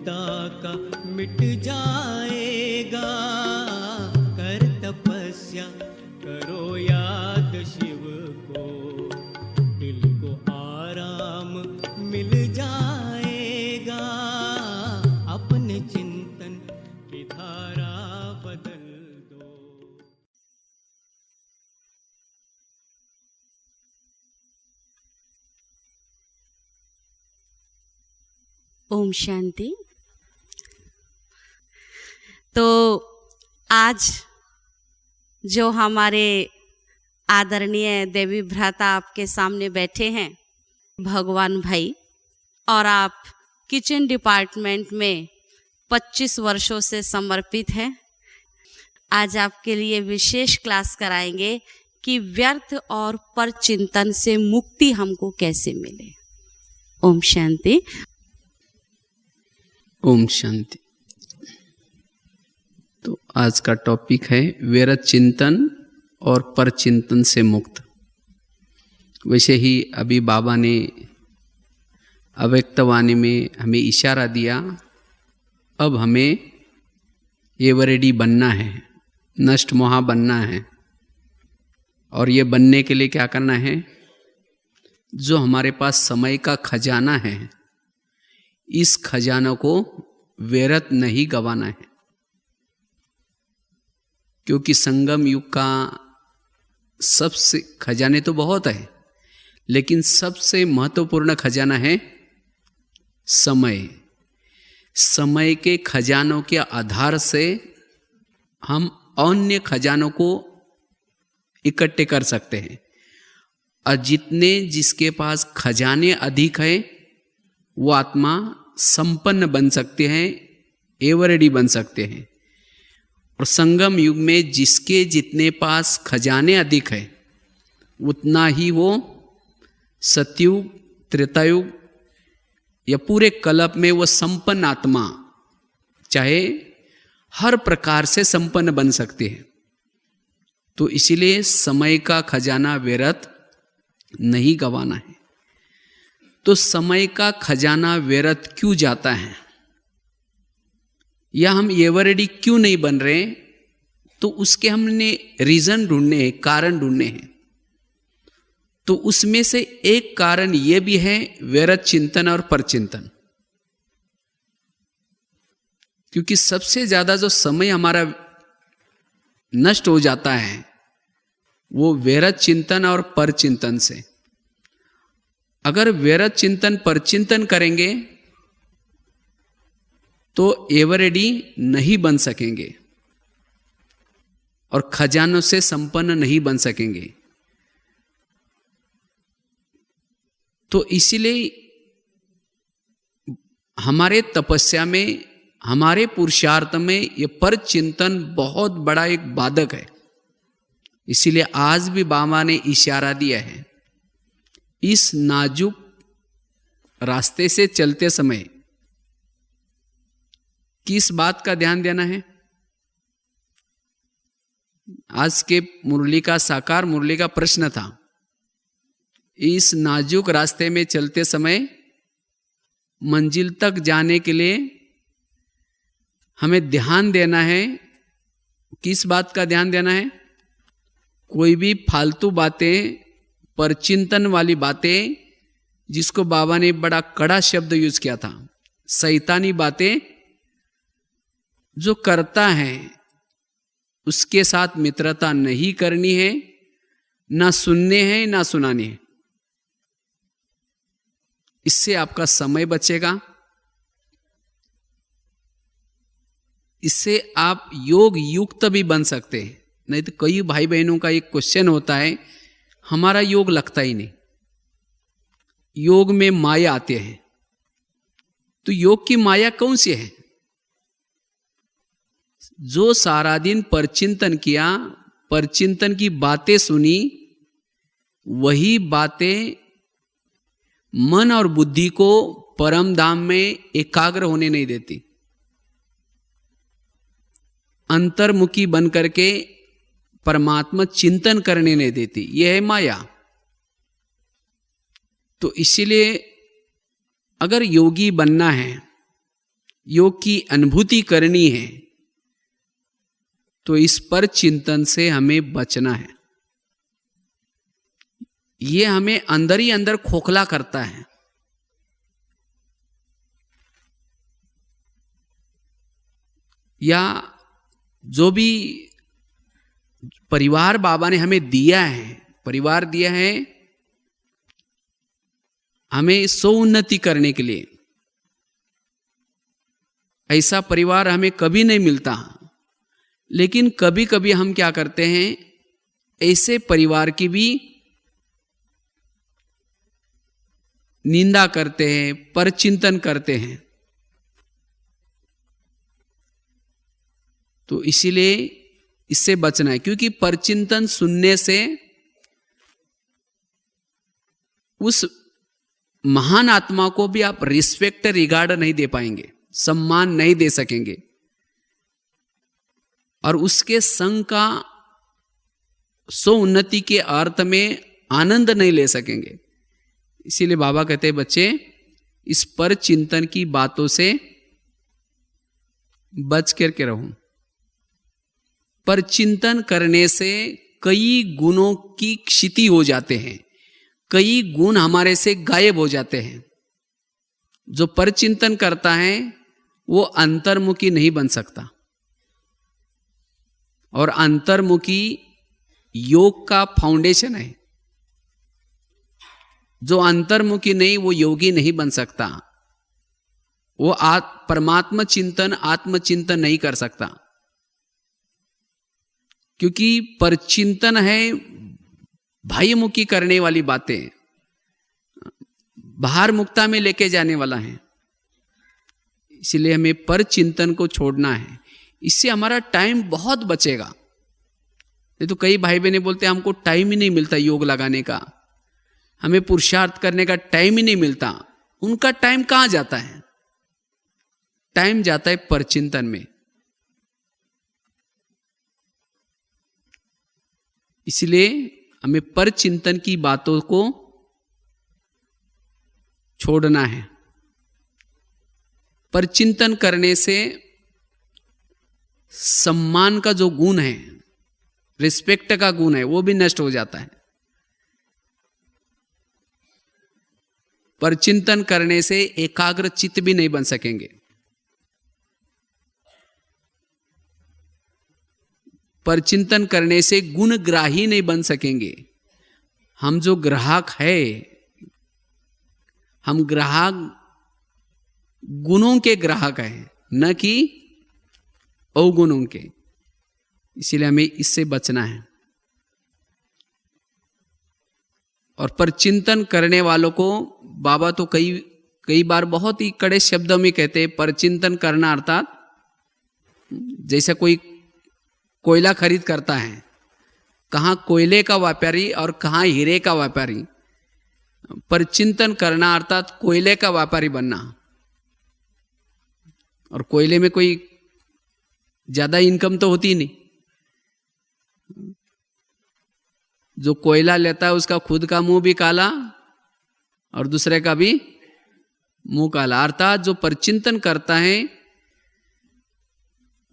चिंता का मिट जाएगा। कर तपस्या करो याद शिव को, दिल को आराम मिल जाएगा। अपने चिंतन की धारा बदल दो। ओम शांति। तो आज जो हमारे आदरणीय देवी भ्राता आपके सामने बैठे हैं, भगवान भाई, और आप किचन डिपार्टमेंट में 25 वर्षों से समर्पित हैं, आज आपके लिए विशेष क्लास कराएंगे कि व्यर्थ और परचिंतन से मुक्ति हमको कैसे मिले। ओम शांति। ओम शांति। तो आज का टॉपिक है व्यर्थ चिंतन और परचिंतन से मुक्त। वैसे ही अभी बाबा ने अव्यक्तवाणी में हमें इशारा दिया, अब हमें एवरेडी बनना है, नष्ट मोहा बनना है। और ये बनने के लिए क्या करना है? जो हमारे पास समय का खजाना है, इस खजाना को व्यर्थ नहीं गंवाना है। क्योंकि संगम युग का सबसे खजाने तो बहुत है, लेकिन सबसे महत्वपूर्ण खजाना है समय। समय के खजानों के आधार से हम अन्य खजानों को इकट्ठे कर सकते हैं। और जितने जिसके पास खजाने अधिक है, वो आत्मा संपन्न बन सकते हैं, एवरेडी बन सकते हैं। और संगम युग में जिसके जितने पास खजाने अधिक है, उतना ही वो सतयुग, त्रेतायुग या पूरे कल्प में वो संपन्न आत्मा, चाहे हर प्रकार से संपन्न बन सकते हैं। तो इसीलिए समय का खजाना व्यर्थ नहीं गंवाना है। तो समय का खजाना व्यर्थ क्यों जाता है, या हम एवरेडी क्यों नहीं बन रहे? तो उसके हमने रीजन ढूंढने हैं, कारण ढूंढने हैं। तो उसमें से एक कारण ये भी है व्यर्थ चिंतन और परचिंतन। क्योंकि सबसे ज्यादा जो समय हमारा नष्ट हो जाता है, वो व्यर्थ चिंतन और परचिंतन से। अगर व्यर्थ चिंतन परचिंतन करेंगे तो एवरेडी नहीं बन सकेंगे और खजानों से संपन्न नहीं बन सकेंगे। तो इसीलिए हमारे तपस्या में, हमारे पुरुषार्थ में ये परचिंतन बहुत बड़ा एक बाधक है। इसीलिए आज भी बाबा ने इशारा दिया है, इस नाजुक रास्ते से चलते समय किस बात का ध्यान देना है? आज के मुरली का, साकार मुरली का प्रश्न था, इस नाजुक रास्ते में चलते समय मंजिल तक जाने के लिए हमें ध्यान देना है। किस बात का ध्यान देना है? कोई भी फालतू बातें, परचिंतन वाली बातें, जिसको बाबा ने बड़ा कड़ा शब्द यूज किया था, शैतानी बातें जो करता है उसके साथ मित्रता नहीं करनी है, ना सुनने हैं ना सुनाने हैं। इससे आपका समय बचेगा, इससे आप योग युक्त भी बन सकते हैं। नहीं तो कई भाई बहनों का एक क्वेश्चन होता है, हमारा योग लगता ही नहीं, योग में माया आते हैं। तो योग की माया कौन सी है? जो सारा दिन परचिंतन किया, परचिंतन की बातें सुनी, वही बातें मन और बुद्धि को परम धाम में एकाग्र होने नहीं देती, अंतर्मुखी बन करके परमात्मा चिंतन करने नहीं देती। यह है माया। तो इसीलिए अगर योगी बनना है योग की अनुभूति करनी है तो इस पर चिंतन से हमें बचना है। ये हमें अंदर ही अंदर खोखला करता है। या जो भी परिवार बाबा ने हमें दिया है, परिवार दिया है हमें स्वोन्नति करने के लिए, ऐसा परिवार हमें कभी नहीं मिलता। लेकिन कभी कभी हम क्या करते हैं, ऐसे परिवार की भी निंदा करते हैं, परचिंतन करते हैं। तो इसीलिए इससे बचना है, क्योंकि परचिंतन सुनने से उस महान आत्मा को भी आप रिस्पेक्ट, रिगार्ड नहीं दे पाएंगे, सम्मान नहीं दे सकेंगे, और उसके संग का स्वोन्नति के अर्थ में आनंद नहीं ले सकेंगे। इसीलिए बाबा कहते हैं बच्चे, इस पर चिंतन की बातों से बच करके रहो। पर चिंतन करने से कई गुणों की क्षति हो जाते हैं, कई गुण हमारे से गायब हो जाते हैं। जो पर चिंतन करता है वो अंतर्मुखी नहीं बन सकता, और अंतर्मुखी योग का फाउंडेशन है। जो अंतर्मुखी नहीं, वो योगी नहीं बन सकता, वो परमात्मा चिंतन, आत्मचिंतन नहीं कर सकता। क्योंकि परचिंतन है बाह्यमुखी करने वाली बातें, बाहर मुक्ता में लेके जाने वाला है। इसलिए हमें परचिंतन को छोड़ना है, इससे हमारा टाइम बहुत बचेगा। नहीं तो कई भाई बहने बोलते हैं हमको टाइम ही नहीं मिलता योग लगाने का, हमें पुरुषार्थ करने का टाइम ही नहीं मिलता। उनका टाइम कहां जाता है? टाइम जाता है परचिंतन में। इसलिए हमें परचिंतन की बातों को छोड़ना है। परचिंतन करने से सम्मान का जो गुण है, रिस्पेक्ट का गुण है, वो भी नष्ट हो जाता है। परचिंतन करने से एकाग्र चित्त भी नहीं बन सकेंगे। परचिंतन करने से गुणग्राही नहीं बन सकेंगे। हम जो ग्राहक है, हम ग्राहक गुणों के ग्राहक हैं, न कि अवगुणों के। इसीलिए हमें इससे बचना है। और परचिंतन करने वालों को बाबा तो कई बार बहुत ही कड़े शब्दों में कहते हैं, परचिंतन करना अर्थात जैसे कोई कोयला खरीद करता है, कहाँ कोयले का व्यापारी और कहाँ हीरे का व्यापारी। परचिंतन करना अर्थात कोयले का व्यापारी बनना। और कोयले में कोई ज्यादा इनकम तो होती नहीं। जो कोयला लेता है उसका खुद का मुंह भी काला और दूसरे का भी मुंह काला। अर्थात जो परचिंतन करता है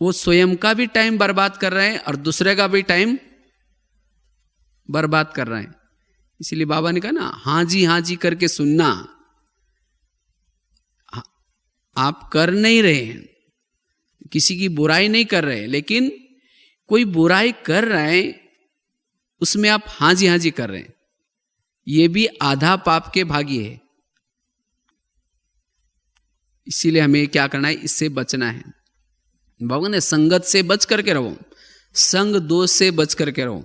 वो स्वयं का भी टाइम बर्बाद कर रहे हैं और दूसरे का भी टाइम बर्बाद कर रहे हैं। इसीलिए बाबा ने कहा ना, हाँ जी करके सुनना। आप कर नहीं रहे हैं, किसी की बुराई नहीं कर रहे, लेकिन कोई बुराई कर रहे हैं उसमें आप हाँ जी कर रहे हैं, ये भी आधा पाप के भागी है। इसीलिए हमें क्या करना है, इससे बचना है। बाबा ने संगत से बच करके रहो, संग दोष से बच करके रहो।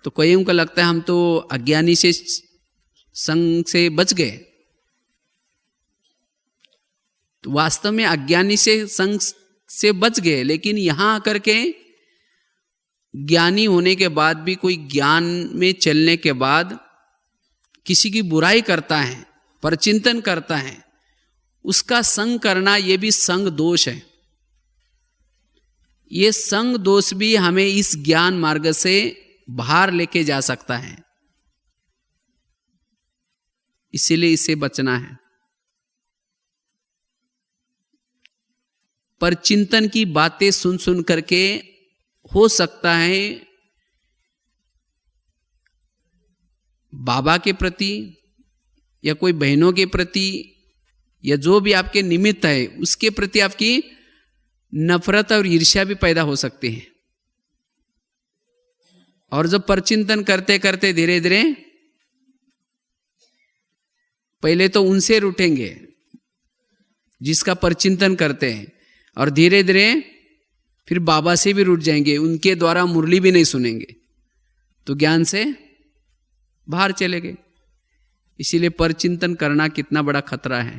तो कईयों को लगता है हम तो अज्ञानी से संग से बच गए, तो वास्तव में अज्ञानी से संग से बच गए। लेकिन यहां आकर के ज्ञानी होने के बाद भी कोई ज्ञान में चलने के बाद किसी की बुराई करता है, परचिंतन करता है, उसका संग करना ये भी संग दोष है। ये संग दोष भी हमें इस ज्ञान मार्ग से बाहर लेके जा सकता है। इसीलिए इससे बचना है। पर चिंतन की बातें सुन सुन करके हो सकता है बाबा के प्रति या कोई बहनों के प्रति या जो भी आपके निमित्त है उसके प्रति आपकी नफरत और ईर्ष्या भी पैदा हो सकती है। और जब परचिंतन करते करते धीरे धीरे पहले तो उनसे रूठेंगे जिसका परचिंतन करते हैं, और धीरे धीरे फिर बाबा से भी रूठ जाएंगे, उनके द्वारा मुरली भी नहीं सुनेंगे, तो ज्ञान से बाहर चले गए। इसीलिए परचिंतन करना कितना बड़ा खतरा है।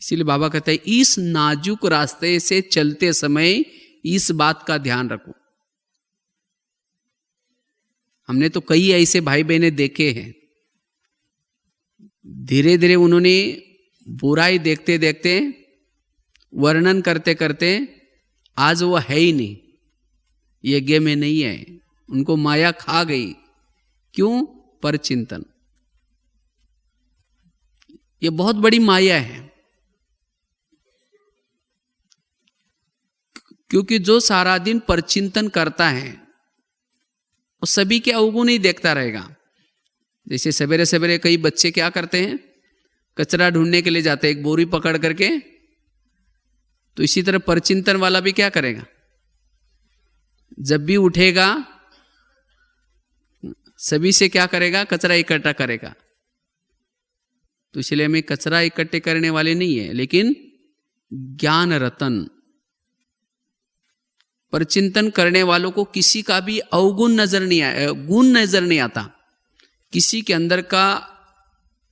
इसीलिए बाबा कहते हैं इस नाजुक रास्ते से चलते समय इस बात का ध्यान रखो। हमने तो कई ऐसे भाई बहने देखे हैं, धीरे धीरे उन्होंने बुराई देखते देखते वर्णन करते करते आज वो है ही नहीं, यज्ञ में नहीं है, उनको माया खा गई। क्यों? परचिंतन। ये बहुत बड़ी माया है, क्योंकि जो सारा दिन परचिंतन करता है वो सभी के अवगुण ही देखता रहेगा। जैसे सवेरे सवेरे कई बच्चे क्या करते हैं, कचरा ढूंढने के लिए जाते हैं एक बोरी पकड़ करके, तो इसी तरह परचिंतन वाला भी क्या करेगा, जब भी उठेगा सभी से क्या करेगा, कचरा इकट्ठा करेगा। तो इसलिए हमें कचरा इकट्ठे करने वाले नहीं है, लेकिन ज्ञान रतन परचिंतन करने वालों को किसी का भी अवगुण नजर नहीं आया, गुण नजर नहीं आता। किसी के अंदर का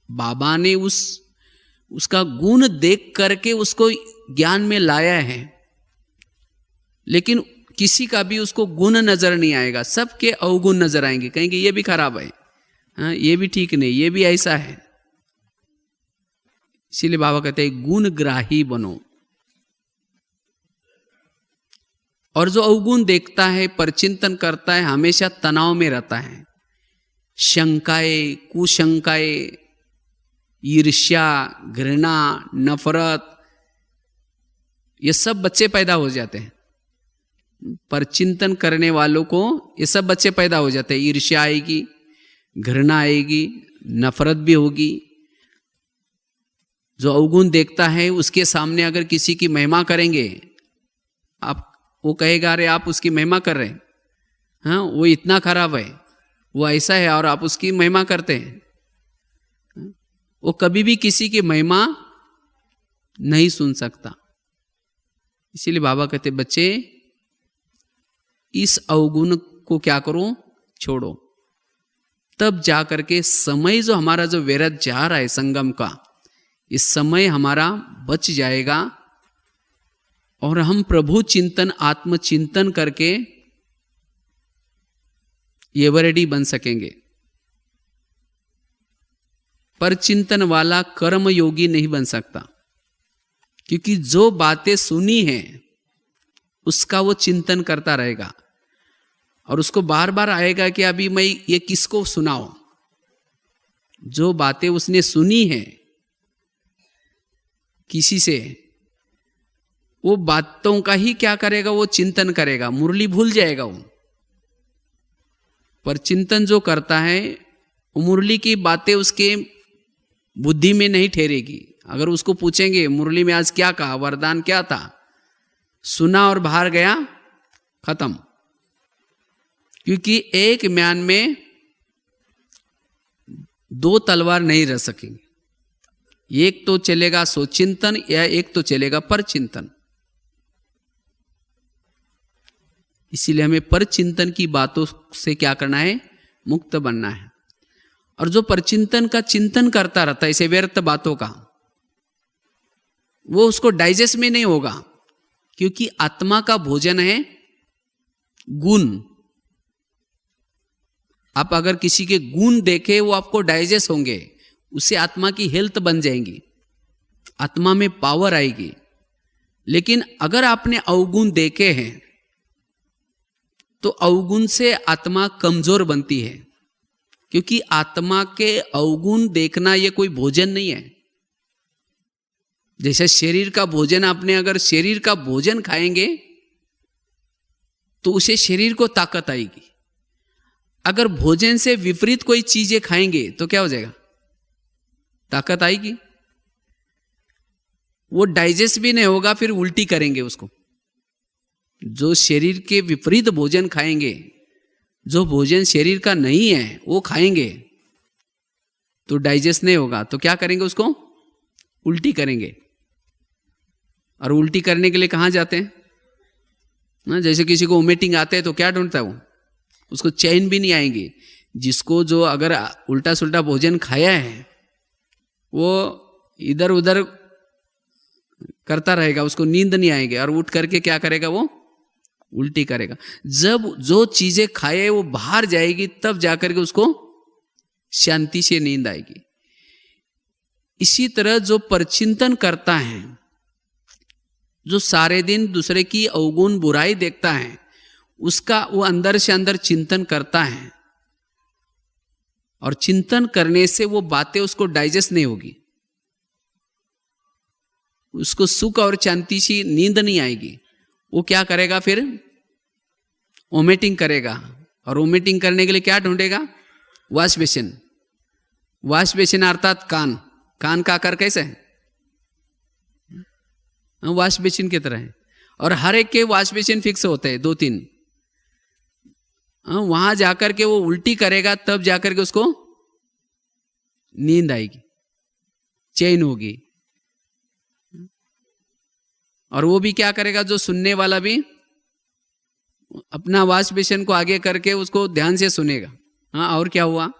बाबा ने उसका गुण देख करके उसको ज्ञान में लाया है, लेकिन किसी का भी उसको गुण नजर नहीं आएगा, सबके अवगुण नजर आएंगे, कहेंगे ये भी खराब है, हाँ ये भी ठीक नहीं, ये भी ऐसा है। इसीलिए बाबा कहते हैं गुणग्राही बनो। और जो अवगुण देखता है, परचिंतन करता है, हमेशा तनाव में रहता है। शंकाएं, कुशंकाएं, ईर्ष्या, घृणा, नफरत, ये सब बच्चे पैदा हो जाते हैं। परचिंतन करने वालों को ये सब बच्चे पैदा हो जाते हैं। ईर्ष्या आएगी, घृणा आएगी, नफरत भी होगी। जो अवगुण देखता है उसके सामने अगर किसी की महिमा करेंगे, आप वो कहेगा अरे आप उसकी महिमा कर रहे हैं, हाँ वो इतना खराब है, वो ऐसा है, और आप उसकी महिमा करते हैं। वो कभी भी किसी की महिमा नहीं सुन सकता। इसीलिए बाबा कहते बच्चे इस अवगुण को क्या करो, छोड़ो। तब जा करके समय जो हमारा जो व्यर्थ जा रहा है संगम का, इस समय हमारा बच जाएगा और हम प्रभु चिंतन, आत्मचिंतन करके एवरेडी बन सकेंगे। पर चिंतन वाला कर्म योगी नहीं बन सकता, क्योंकि जो बातें सुनी हैं उसका वो चिंतन करता रहेगा और उसको बार बार आएगा कि अभी मैं ये किसको सुनाऊं। जो बातें उसने सुनी हैं किसी से, वो बातों का ही क्या करेगा, वो चिंतन करेगा, मुरली भूल जाएगा वो। पर चिंतन जो करता है वो मुरली की बातें उसके बुद्धि में नहीं ठहरेगी। अगर उसको पूछेंगे मुरली में आज क्या कहा, वरदान क्या था, सुना और बाहर गया, खत्म। क्योंकि एक म्यान में दो तलवार नहीं रह सकेंगे, एक तो चलेगा सोचिंतन या एक तो चलेगा परचिंतन। इसीलिए हमें परचिंतन की बातों से क्या करना है, मुक्त बनना है। और जो परचिंतन का चिंतन करता रहता है इसे व्यर्थ बातों का, वो उसको डाइजेस्ट में नहीं होगा, क्योंकि आत्मा का भोजन है गुण। आप अगर किसी के गुण देखे वो आपको डाइजेस्ट होंगे, उससे आत्मा की हेल्थ बन जाएंगी, आत्मा में पावर आएगी। लेकिन अगर आपने अवगुण देखे हैं तो अवगुण से आत्मा कमजोर बनती है, क्योंकि आत्मा के अवगुण देखना ये कोई भोजन नहीं है। जैसे शरीर का भोजन, आपने अगर शरीर का भोजन खाएंगे तो उसे शरीर को ताकत आएगी। अगर भोजन से विपरीत कोई चीजें खाएंगे तो क्या हो जाएगा? ताकत आएगी, वो डाइजेस्ट भी नहीं होगा, फिर उल्टी करेंगे उसको। जो शरीर के विपरीत भोजन खाएंगे, जो भोजन शरीर का नहीं है वो खाएंगे तो डाइजेस्ट नहीं होगा, तो क्या करेंगे? उसको उल्टी करेंगे। और उल्टी करने के लिए कहाँ जाते हैं ना? जैसे किसी को वोमिटिंग आते हैं तो क्या ढूंढता है वो? उसको चैन भी नहीं आएंगी। जिसको जो अगर उल्टा सुल्टा भोजन खाया है वो इधर उधर करता रहेगा, उसको नींद नहीं आएगी और उठ करके क्या करेगा? वो उल्टी करेगा। जब जो चीजें खाए वो बाहर जाएगी तब जाकर के उसको शांति से नींद आएगी। इसी तरह जो परचिंतन करता है, जो सारे दिन दूसरे की अवगुण बुराई देखता है, उसका वो अंदर से अंदर चिंतन करता है और चिंतन करने से वो बातें उसको डाइजेस्ट नहीं होगी, उसको सुख और शांति से नींद नहीं आएगी। वो क्या करेगा? फिर वोमिटिंग करेगा। और वोमिटिंग करने के लिए क्या ढूंढेगा? Wash basin. वॉश बेसिन अर्थात कान। कान का आकार कैसे है? वॉश बेसिन की तरह है। और हर एक के वॉश बेसिन फिक्स होते हैं, 2-3। वहां जाकर के वो उल्टी करेगा तब जाकर के उसको नींद आएगी, चैन होगी। और वो भी क्या करेगा? जो सुनने वाला भी अपना वॉश बेसिन को आगे करके उसको ध्यान से सुनेगा। हाँ, और क्या हुआ?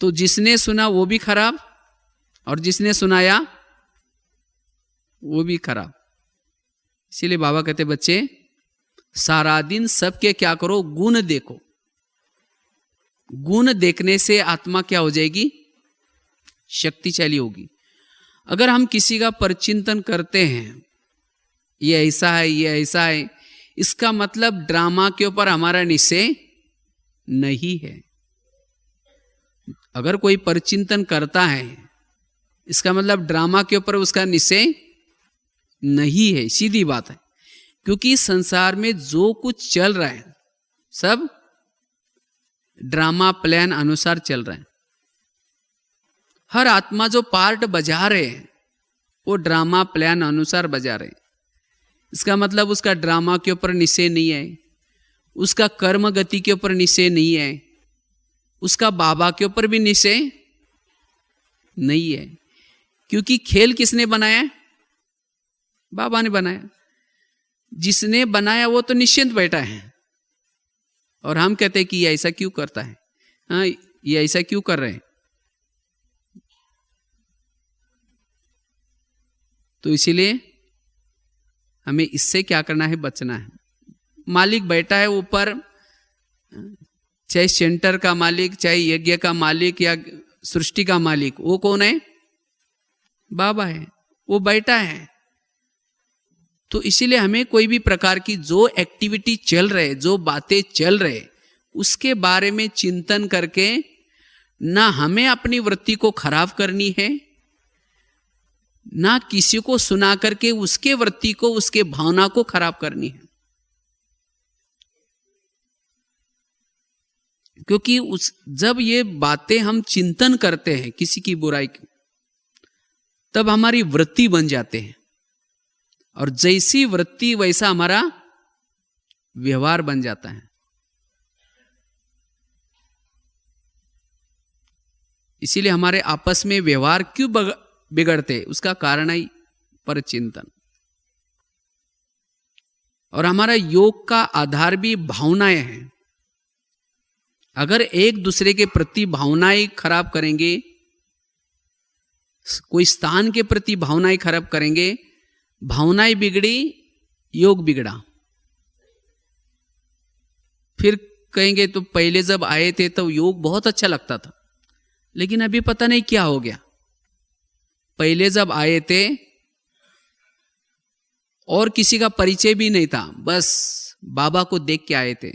तो जिसने सुना वो भी खराब और जिसने सुनाया वो भी खराब। इसीलिए बाबा कहते बच्चे सारा दिन सबके क्या करो? गुण देखो। गुण देखने से आत्मा क्या हो जाएगी? शक्तिशाली होगी। अगर हम किसी का परचिंतन करते हैं, ये ऐसा है, ये ऐसा है, इसका मतलब ड्रामा के ऊपर हमारा निश्चय नहीं है। अगर कोई परचिंतन करता है इसका मतलब ड्रामा के ऊपर उसका निश्चय नहीं है, सीधी बात है। क्योंकि संसार में जो कुछ चल रहा है सब ड्रामा प्लान अनुसार चल रहा है। हर आत्मा जो पार्ट बजा रहे हैं वो ड्रामा प्लान अनुसार बजा रहे हैं। इसका मतलब उसका ड्रामा के ऊपर निश्चय नहीं है, उसका कर्म गति के ऊपर निश्चय नहीं है, उसका बाबा के ऊपर भी निश्चय नहीं है। क्योंकि खेल किसने बनाया? बाबा ने बनाया। जिसने बनाया वो तो निश्चिंत बैठा है और हम कहते हैं कि ये ऐसा क्यों करता है, हाँ ये ऐसा क्यों कर रहे हैं। तो इसीलिए हमें इससे क्या करना है? बचना है। मालिक बैठा है ऊपर, चाहे सेंटर का मालिक, चाहे यज्ञ का मालिक या सृष्टि का मालिक, वो कौन है? बाबा है, वो बैठा है। तो इसीलिए हमें कोई भी प्रकार की जो एक्टिविटी चल रहे, जो बातें चल रहे, उसके बारे में चिंतन करके ना हमें अपनी वृत्ति को खराब करनी है, ना किसी को सुना करके उसके वृत्ति को, उसके भावना को खराब करनी है। क्योंकि जब ये बातें हम चिंतन करते हैं किसी की बुराई की, तब हमारी वृत्ति बन जाते हैं और जैसी वृत्ति वैसा हमारा व्यवहार बन जाता है। इसीलिए हमारे आपस में व्यवहार क्यों बिगड़ते, उसका कारण है परचिंतन। और हमारा योग का आधार भी भावनाएं हैं। अगर एक दूसरे के प्रति भावनाएं खराब करेंगे, कोई स्थान के प्रति भावनाएं खराब करेंगे, भावनाएं बिगड़ी, योग बिगड़ा। फिर कहेंगे तो पहले जब आए थे तो योग बहुत अच्छा लगता था, लेकिन अभी पता नहीं क्या हो गया। पहले जब आए थे और किसी का परिचय भी नहीं था, बस बाबा को देख के आए थे,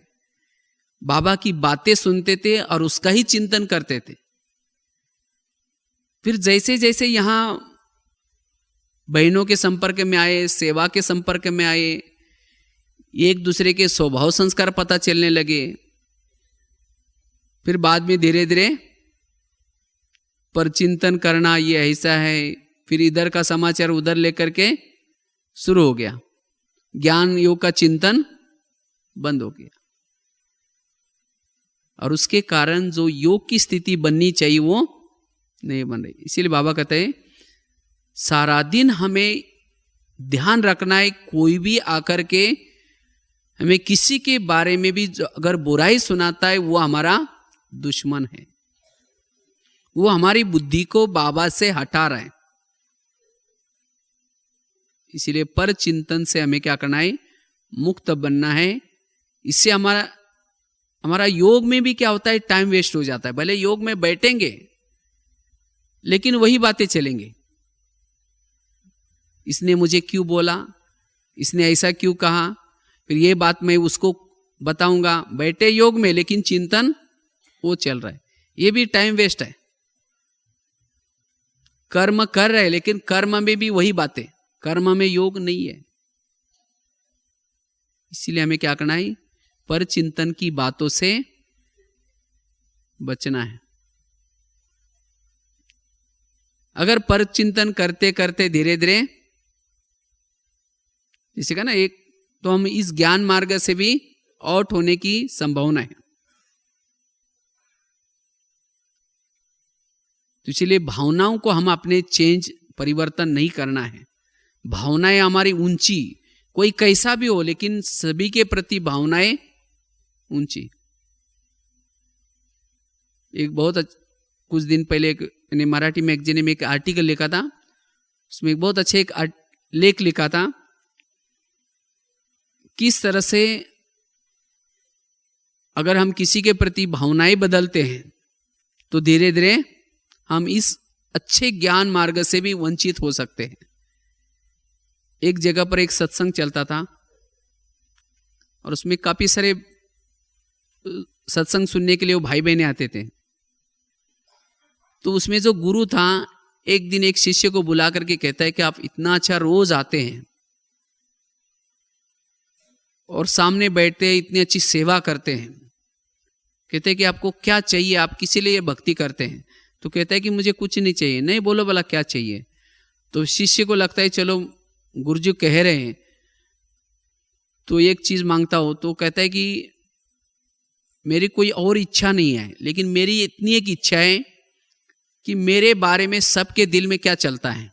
बाबा की बातें सुनते थे और उसका ही चिंतन करते थे। फिर जैसे जैसे यहाँ बहनों के संपर्क में आए, सेवा के संपर्क में आए, एक दूसरे के स्वभाव संस्कार पता चलने लगे, फिर बाद में धीरे धीरे पर चिंतन करना ये ऐसा है, फिर इधर का समाचार उधर लेकर के शुरू हो गया, ज्ञान योग का चिंतन बंद हो गया। और उसके कारण जो योग की स्थिति बननी चाहिए वो नहीं बन रही। इसीलिए बाबा कहते हैं सारा दिन हमें ध्यान रखना है, कोई भी आकर के हमें किसी के बारे में भी अगर बुराई सुनाता है वो हमारा दुश्मन है, वो हमारी बुद्धि को बाबा से हटा रहा है। इसीलिए पर चिंतन से हमें क्या करना है, मुक्त बनना है। इससे हमारा योग में भी क्या होता है, टाइम वेस्ट हो जाता है। भले योग में बैठेंगे लेकिन वही बातें चलेंगे, इसने मुझे क्यों बोला, इसने ऐसा क्यों कहा, फिर ये बात मैं उसको बताऊंगा। बैठे योग में लेकिन चिंतन वो चल रहा है, ये भी टाइम वेस्ट है। कर्म कर रहे हैं लेकिन कर्म में भी वही बातें, कर्म में योग नहीं है। इसीलिए हमें क्या करना है, पर चिंतन की बातों से बचना है। अगर पर चिंतन करते करते धीरे धीरे, जैसे कहा ना एक, तो हम इस ज्ञान मार्ग से भी आउट होने की संभावना है। तो इसलिए भावनाओं को हम अपने चेंज परिवर्तन नहीं करना है। भावनाएं हमारी ऊंची, कोई कैसा भी हो लेकिन सभी के प्रति भावनाएं ऊंची। एक कुछ दिन पहले मैंने मराठी मैगजीन में एक आर्टिकल लिखा था, उसमें एक बहुत अच्छे एक लेख लिखा था, किस तरह से अगर हम किसी के प्रति भावनाएं बदलते हैं तो धीरे धीरे हम इस अच्छे ज्ञान मार्ग से भी वंचित हो सकते हैं। एक जगह पर एक सत्संग चलता था और उसमें काफी सारे सत्संग सुनने के लिए वो भाई बहनें आते थे। तो उसमें जो गुरु था, एक दिन एक शिष्य को बुला करके कहता है कि आप इतना अच्छा रोज आते हैं और सामने बैठते हैं, इतनी अच्छी सेवा करते हैं, कहते हैं कि आपको क्या चाहिए, आप किसी लिए भक्ति करते हैं? तो कहता है कि मुझे कुछ नहीं चाहिए। नहीं, बोलो भला क्या चाहिए? तो शिष्य को लगता है चलो गुरुजी कह रहे हैं तो एक चीज मांगता हो। तो कहता है कि मेरी कोई और इच्छा नहीं है, लेकिन मेरी इतनी एक इच्छा है कि मेरे बारे में सबके दिल में क्या चलता है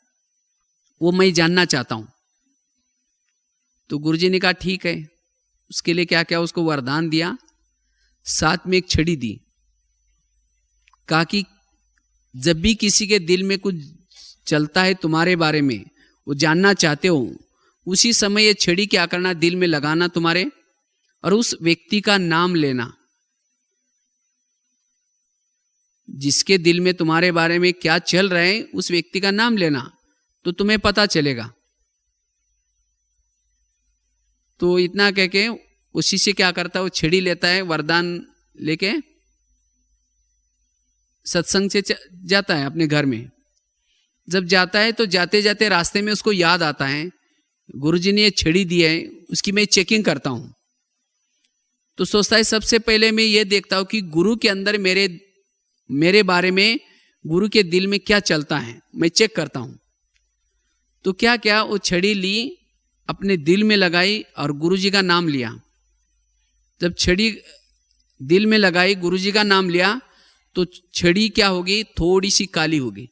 वो मैं जानना चाहता हूं। तो गुरुजी ने कहा ठीक है। उसके लिए क्या क्या उसको वरदान दिया, साथ में एक छड़ी दी, कहा कि जब भी किसी के दिल में कुछ चलता है तुम्हारे बारे में, वो जानना चाहते हो, उसी समय ये छड़ी क्या करना, दिल में लगाना तुम्हारे, और उस व्यक्ति का नाम लेना। जिसके दिल में तुम्हारे बारे में क्या चल रहा है उस व्यक्ति का नाम लेना तो तुम्हें पता चलेगा। तो इतना कह के वो शिष्य क्या करता है, वो छड़ी लेता है, वरदान लेके सत्संग से जाता है अपने घर में। जब जाता है तो जाते जाते रास्ते में उसको याद आता है गुरुजी ने ये छड़ी दी है, उसकी मैं चेकिंग करता हूं। तो सोचता है सबसे पहले मैं ये देखता हूं कि गुरु के अंदर मेरे बारे में गुरु के दिल में क्या चलता है, मैं चेक करता हूं। तो क्या क्या वो छड़ी ली, अपने दिल में लगाई और गुरुजी का नाम लिया। जब छड़ी दिल में लगाई, गुरुजी का नाम लिया, तो छड़ी क्या होगी, थोड़ी सी काली होगी।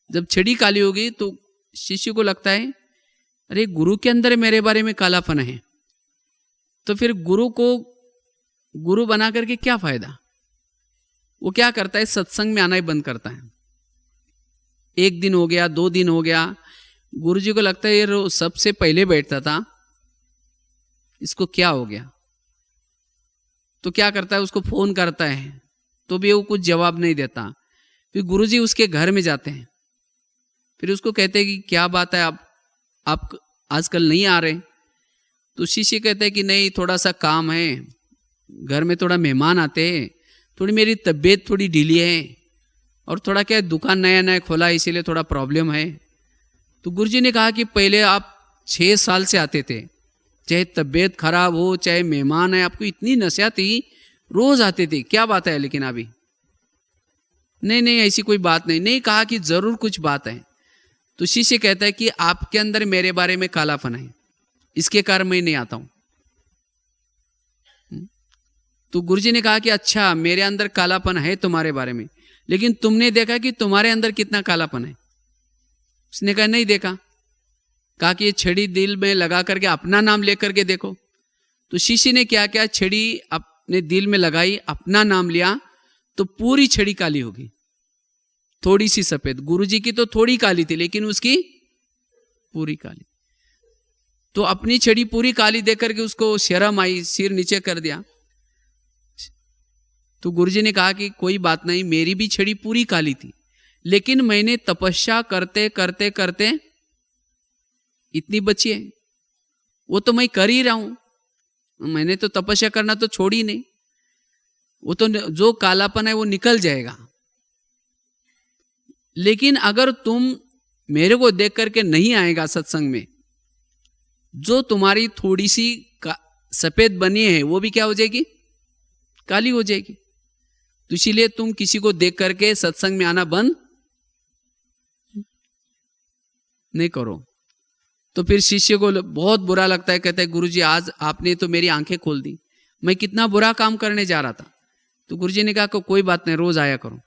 जब छड़ी काली होगी तो शिष्य को लगता है अरे गुरु के अंदर मेरे बारे में कालापन है, तो फिर गुरु को गुरु बना करके क्या फायदा। वो क्या करता है, सत्संग में आना ही बंद करता है। एक दिन हो गया, 2 दिन हो गया, गुरुजी को लगता है ये सबसे पहले बैठता था, इसको क्या हो गया। तो क्या करता है, उसको फोन करता है तो भी वो कुछ जवाब नहीं देता। फिर गुरुजी उसके घर में जाते हैं, फिर उसको कहते हैं कि क्या बात है, आप आजकल नहीं आ रहे। तो शिष्य कहते हैं कि नहीं, थोड़ा सा काम है, घर में थोड़ा मेहमान आते हैं, थोड़ी मेरी तबीयत थोड़ी ढीली है और थोड़ा क्या दुकान नया नया खोला इसीलिए थोड़ा प्रॉब्लम है। तो गुरुजी ने कहा कि पहले आप 6 साल से आते थे, चाहे तबीयत खराब हो चाहे मेहमान है, आपको इतनी नसीहत थी, रोज आते थे, क्या बात है लेकिन अभी? नहीं ऐसी कोई बात नहीं। कहा कि जरूर कुछ बात है। तो शिष्य कहता है कि आपके अंदर मेरे बारे में कालापन है, इसके कारण मैं नहीं आता हूं। तो गुरुजी ने कहा कि अच्छा मेरे अंदर कालापन है तुम्हारे बारे में, लेकिन तुमने देखा कि तुम्हारे अंदर कितना कालापन है? उसने कहा नहीं देखा। कहा कि ये छड़ी दिल में लगा करके अपना नाम लेकर के देखो। तो शिष्य ने क्या किया, छड़ी अपने दिल में लगाई, अपना नाम लिया, तो पूरी छड़ी काली होगी, थोड़ी सी सफेद। गुरुजी की तो थोड़ी काली थी लेकिन उसकी पूरी काली। तो अपनी छड़ी पूरी काली देख करके उसको शर्म आई, सिर नीचे कर दिया। तो गुरुजी ने कहा कि कोई बात नहीं, मेरी भी छड़ी पूरी काली थी, लेकिन मैंने तपस्या करते करते करते इतनी बची है, वो तो मैं कर ही रहा हूं। मैंने तो तपस्या करना तो छोड़ी नहीं, वो तो जो कालापन है वो निकल जाएगा। लेकिन अगर तुम मेरे को देख करके नहीं आएगा सत्संग में, जो तुम्हारी थोड़ी सी सफेद बनी है वो भी क्या हो जाएगी, काली हो जाएगी। तो इसीलिए तुम किसी को देख करके सत्संग में आना बंद नहीं करो। तो फिर शिष्य को बहुत बुरा लगता है, कहता है गुरुजी आज आपने तो मेरी आंखें खोल दी, मैं कितना बुरा काम करने जा रहा था। तो गुरुजी ने कहा कि कोई बात नहीं, रोज आया करो।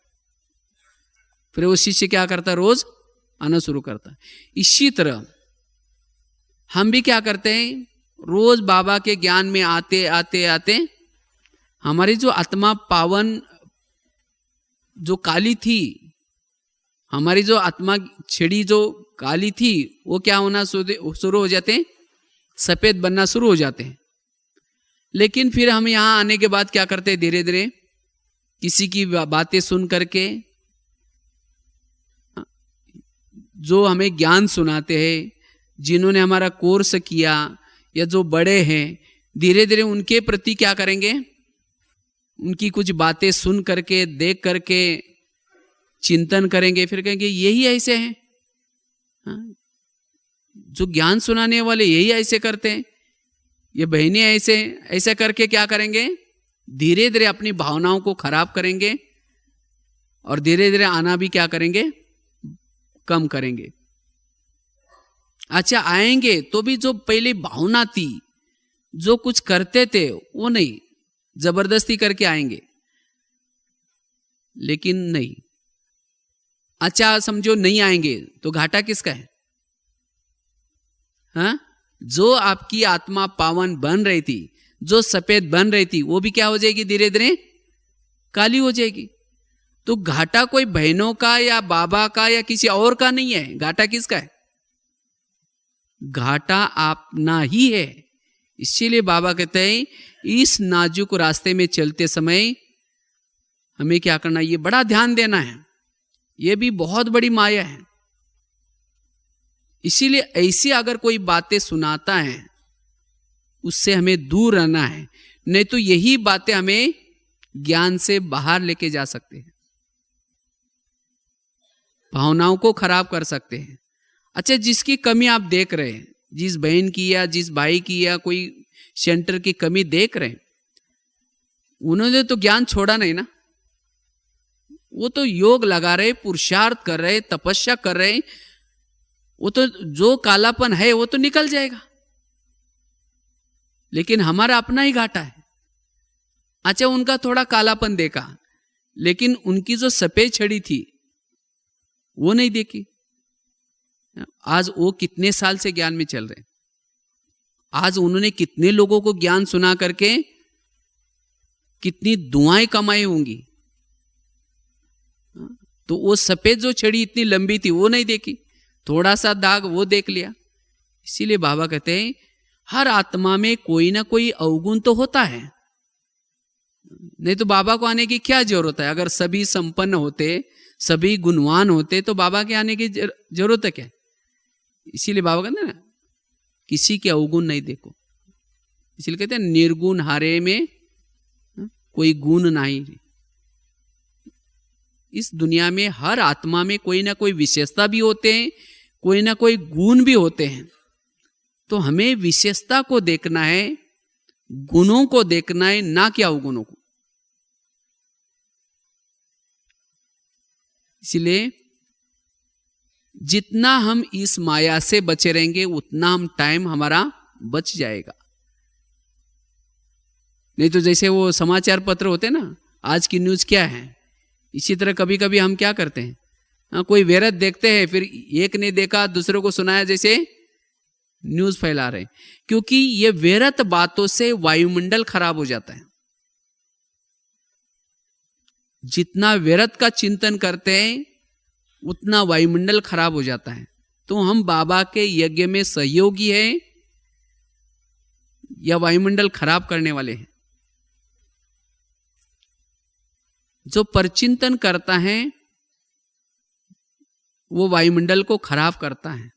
फिर वो शिष्य क्या करता, रोज आना शुरू करता। इसी तरह हम भी क्या करते हैं, रोज बाबा के ज्ञान में आते आते आते हमारी जो आत्मा पावन जो काली थी, हमारी जो आत्मा छिड़ी जो काली थी वो क्या होना शुरू हो जाते हैं, सफेद बनना शुरू हो जाते हैं। लेकिन फिर हम यहां आने के बाद क्या करते हैं, धीरे धीरे किसी की बातें सुन करके, जो हमें ज्ञान सुनाते हैं, जिन्होंने हमारा कोर्स किया या जो बड़े हैं, धीरे धीरे उनके प्रति क्या करेंगे, उनकी कुछ बातें सुन करके देख करके चिंतन करेंगे। फिर कहेंगे यही ऐसे हैं, जो ज्ञान सुनाने वाले यही ऐसे करते हैं, ये बहनें ऐसे ऐसे करके क्या करेंगे, धीरे धीरे अपनी भावनाओं को खराब करेंगे और धीरे धीरे आना भी क्या करेंगे, कम करेंगे। अच्छा आएंगे तो भी जो पहले भावना थी, जो कुछ करते थे वो नहीं, जबरदस्ती करके आएंगे, लेकिन नहीं। अच्छा समझो नहीं आएंगे तो घाटा किसका है? हाँ, जो आपकी आत्मा पावन बन रही थी, जो सफेद बन रही थी, वो भी क्या हो जाएगी, धीरे धीरे काली हो जाएगी। तो घाटा कोई बहनों का या बाबा का या किसी और का नहीं है, घाटा किसका है? घाटा अपना ही है। इसीलिए बाबा कहते हैं इस नाजुक रास्ते में चलते समय हमें क्या करना, ये बड़ा ध्यान देना है, ये भी बहुत बड़ी माया है। इसीलिए ऐसी अगर कोई बातें सुनाता है उससे हमें दूर रहना है, नहीं तो यही बातें हमें ज्ञान से बाहर लेके जा सकते हैं, भावनाओं को खराब कर सकते हैं। अच्छा जिसकी कमी आप देख रहे हैं, जिस बहन की या जिस भाई की या कोई सेंटर की कमी देख रहे हैं, उन्होंने तो ज्ञान छोड़ा नहीं ना, वो तो योग लगा रहे, पुरुषार्थ कर रहे, तपस्या कर रहे, वो तो जो कालापन है वो तो निकल जाएगा, लेकिन हमारा अपना ही घाटा है। अच्छा उनका थोड़ा कालापन देखा, लेकिन उनकी जो सफेद छड़ी थी वो नहीं देखी। आज वो कितने साल से ज्ञान में चल रहे, आज उन्होंने कितने लोगों को ज्ञान सुना करके कितनी दुआएं कमाई होंगी, तो वो सफेद जो छड़ी इतनी लंबी थी वो नहीं देखी, थोड़ा सा दाग वो देख लिया। इसीलिए बाबा कहते हैं हर आत्मा में कोई ना कोई अवगुण तो होता है, नहीं तो बाबा को आने की क्या जरूरत है? अगर सभी संपन्न होते, सभी गुणवान होते तो बाबा के आने की जरूरत है क्या? इसीलिए बाबा कहते हैं ना किसी के अवगुण नहीं देखो, इसलिए कहते हैं निर्गुण हारे में कोई गुण नहीं। इस दुनिया में हर आत्मा में कोई ना कोई विशेषता भी होते हैं, कोई ना कोई गुण भी होते हैं। तो हमें विशेषता को देखना है, गुणों को देखना है, ना कि अवगुणों को। इसलिए जितना हम इस माया से बचे रहेंगे उतना हम टाइम हमारा बच जाएगा। नहीं तो जैसे वो समाचार पत्र होते हैं ना, आज की न्यूज़ क्या है, इसी तरह कभी कभी हम क्या करते हैं, कोई वैरत देखते हैं, फिर एक ने देखा दूसरों को सुनाया, जैसे न्यूज़ फैला रहे हैं। क्योंकि ये वैरत बातों से वायुमंडल खराब हो जाता है। जितना वैरत का चिंतन करते हैं उतना वायुमंडल खराब हो जाता है। तो हम बाबा के यज्ञ में सहयोगी हैं या वायुमंडल खराब करने वाले हैं? जो परचिंतन करता है वो वायुमंडल को खराब करता है।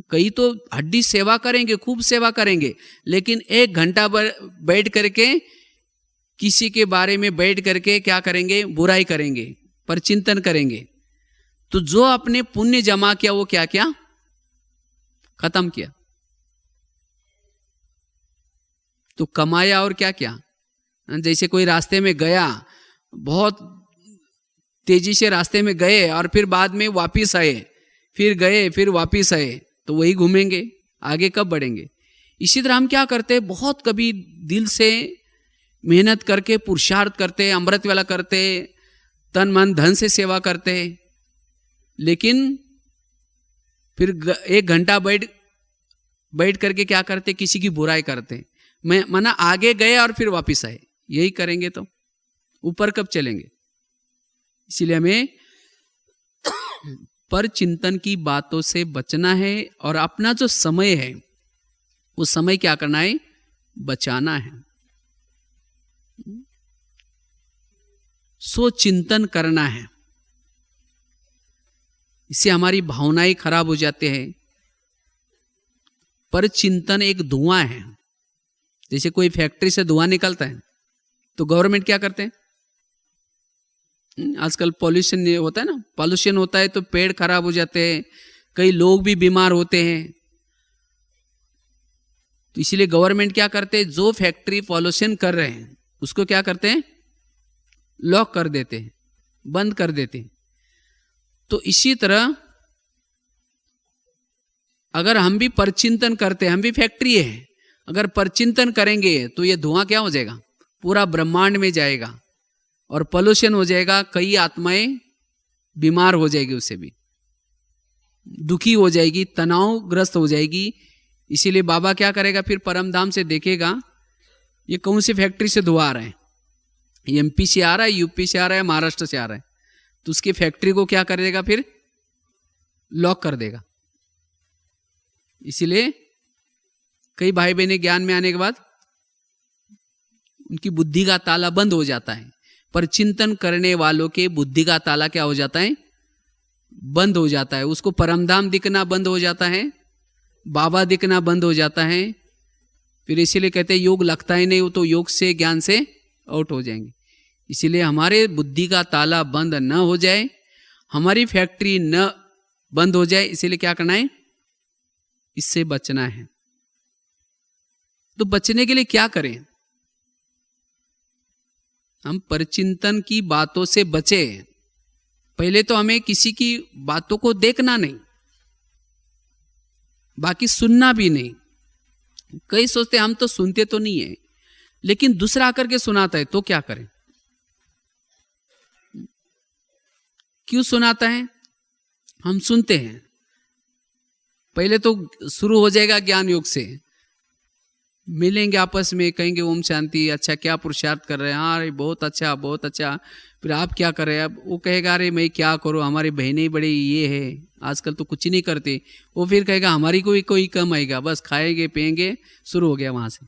कई तो हड्डी सेवा करेंगे, खूब सेवा करेंगे, लेकिन 1 घंटा बैठ करके किसी के बारे में बैठ करके क्या करेंगे, बुराई करेंगे, परचिंतन करेंगे। तो जो अपने पुण्य जमा किया वो क्या किया, खत्म किया। तो कमाया और क्या किया। जैसे कोई रास्ते में गया, बहुत तेजी से रास्ते में गए और फिर बाद में वापिस आए, फिर गए फिर वापिस आए, तो वही घूमेंगे, आगे कब बढ़ेंगे। इसी तरह हम क्या करते हैं, बहुत कभी दिल से मेहनत करके पुरुषार्थ करते, अमृत वाला करते, तन मन धन से सेवा करते, लेकिन फिर 1 घंटा बैठ करके क्या करते, किसी की बुराई करते। मैं माना आगे गए और फिर वापिस आए, यही करेंगे तो ऊपर कब चलेंगे। इसीलिए हमें पर चिंतन की बातों से बचना है और अपना जो समय है उस समय क्या करना है, बचाना है। सो चिंतन करना है। इससे हमारी भावनाएं खराब हो जाते हैं। पर चिंतन एक धुआं है। जैसे कोई फैक्ट्री से धुआं निकलता है तो गवर्नमेंट क्या करते हैं, आजकल पॉल्यूशन होता है ना, पॉल्यूशन होता है तो पेड़ खराब हो जाते हैं, कई लोग भी बीमार होते हैं। तो इसीलिए गवर्नमेंट क्या करते हैं, जो फैक्ट्री पॉल्यूशन कर रहे हैं उसको क्या करते हैं, लॉक कर देते हैं, बंद कर देते हैं। तो इसी तरह अगर हम भी परचिंतन करते हैं, हम भी फैक्ट्री है, अगर परचिंतन करेंगे तो ये धुआं क्या हो जाएगा, पूरा ब्रह्मांड में जाएगा और पॉल्यूशन हो जाएगा। कई आत्माएं बीमार हो जाएगी, उससे भी दुखी हो जाएगी, तनावग्रस्त हो जाएगी। इसीलिए बाबा क्या करेगा, फिर परमधाम से देखेगा ये कौन सी फैक्ट्री से धुआं आ रहा है, एमपी से आ रहा है, यूपी से आ रहा है, महाराष्ट्र से आ रहा है, तो उसकी फैक्ट्री को क्या कर देगा, फिर लॉक कर देगा। इसीलिए कई भाई बहने ज्ञान में आने के बाद उनकी बुद्धि का ताला बंद हो जाता है। पर चिंतन करने वालों के बुद्धि का ताला क्या हो जाता है, बंद हो जाता है। उसको परमधाम दिखना बंद हो जाता है, बाबा दिखना बंद हो जाता है। फिर इसीलिए कहते हैं योग लगता ही नहीं, तो योग से ज्ञान से आउट हो जाएंगे। इसीलिए हमारे बुद्धि का ताला बंद न हो जाए, हमारी फैक्ट्री न बंद हो जाए, इसीलिए क्या करना है, इससे बचना है। तो बचने के लिए क्या करें, हम परचिंतन की बातों से बचे। पहले तो हमें किसी की बातों को देखना नहीं, बाकी सुनना भी नहीं। कई सोचते हम तो सुनते तो नहीं है, लेकिन दूसरा आकर के सुनाता है तो क्या करें। क्यों सुनाता है, हम सुनते हैं। पहले तो शुरू हो जाएगा ज्ञान योग से, मिलेंगे आपस में, कहेंगे ओम शांति, अच्छा क्या पुरुषार्थ कर रहे हैं, हाँ अरे बहुत अच्छा बहुत अच्छा। फिर आप क्या कर रहे हैं, अब वो कहेगा अरे मैं क्या करूँ, हमारी बहनें बड़ी ये है, आजकल तो कुछ नहीं करते। वो फिर कहेगा हमारी कोई कम आएगा, बस खाएंगे पिएंगे, शुरू हो गया वहाँ से।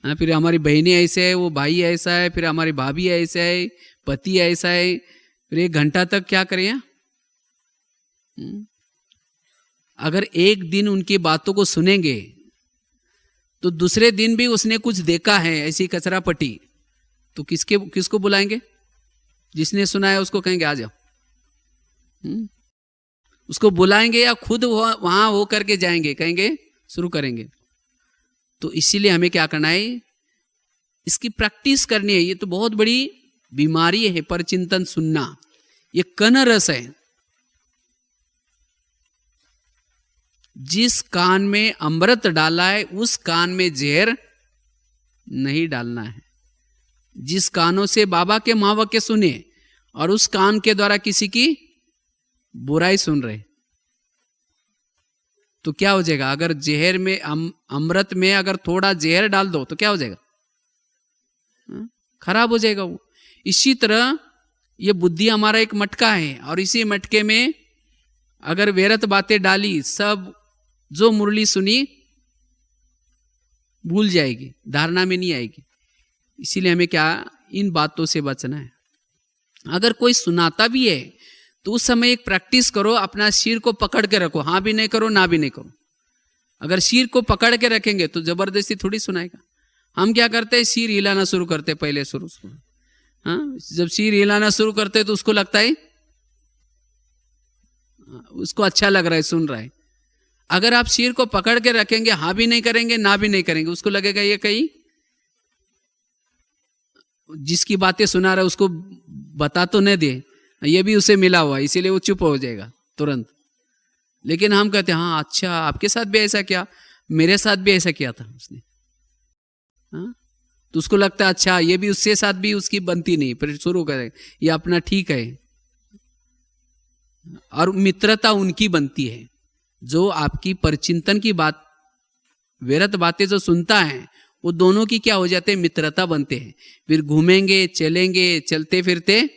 हाँ, फिर हमारी बहनें ऐसे है, वो भाई ऐसा है, फिर हमारी भाभी ऐसा है, पति ऐसा है। फिर 1 घंटा तक क्या करें। अगर एक दिन उनकी बातों को सुनेंगे तो दूसरे दिन भी उसने कुछ देखा है ऐसी कचरा पट्टी, तो किसको बुलाएंगे, जिसने सुना है उसको कहेंगे आ जाओ, उसको बुलाएंगे या खुद वहां हो करके जाएंगे, कहेंगे शुरू करेंगे। तो इसीलिए हमें क्या करना है, इसकी प्रैक्टिस करनी है। ये तो बहुत बड़ी बीमारी है परचिंतन सुनना, ये कन रस है। जिस कान में अमृत डाला है उस कान में जहर नहीं डालना है। जिस कानों से बाबा के महावाक्य सुने और उस कान के द्वारा किसी की बुराई सुन रहे, तो क्या हो जाएगा? अगर जहर में अमृत में अगर थोड़ा जहर डाल दो तो क्या हो जाएगा? खराब हो जाएगा वो। इसी तरह ये बुद्धि हमारा एक मटका है और इसी मटके में अगर व्यर्थ बातें डाली, सब जो मुरली सुनी भूल जाएगी, धारणा में नहीं आएगी। इसीलिए हमें क्या, इन बातों से बचना है। अगर कोई सुनाता भी है तो उस समय एक प्रैक्टिस करो, अपना सिर को पकड़ के रखो, हाँ भी नहीं करो ना भी नहीं करो। अगर सिर को पकड़ के रखेंगे तो जबरदस्ती थोड़ी सुनाएगा। हम क्या करते हैं, सिर हिलाना शुरू करते हैं पहले शुरू। हाँ, जब सिर हिलाना शुरू करते हैं तो उसको लगता है, उसको अच्छा लग रहा है, सुन रहा है। अगर आप सिर को पकड़ के रखेंगे, हाँ भी नहीं करेंगे ना भी नहीं करेंगे, उसको लगेगा ये कहीं जिसकी बातें सुना रहा है उसको बता तो नहीं दे, ये भी उसे मिला हुआ, इसीलिए वो चुप हो जाएगा तुरंत। लेकिन हम कहते हैं हाँ अच्छा, आपके साथ भी ऐसा किया, मेरे साथ भी ऐसा किया था उसने। हाँ, तो उसको लगता है अच्छा, ये भी उसके साथ भी उसकी बनती नहीं, फिर शुरू करे ये अपना ठीक है। और मित्रता उनकी बनती है जो आपकी परचिंतन की बात, व्यर्थ बातें जो सुनता है, वो दोनों की क्या हो जाते हैं, मित्रता बनते हैं। फिर घूमेंगे, चलेंगे, चलते फिरते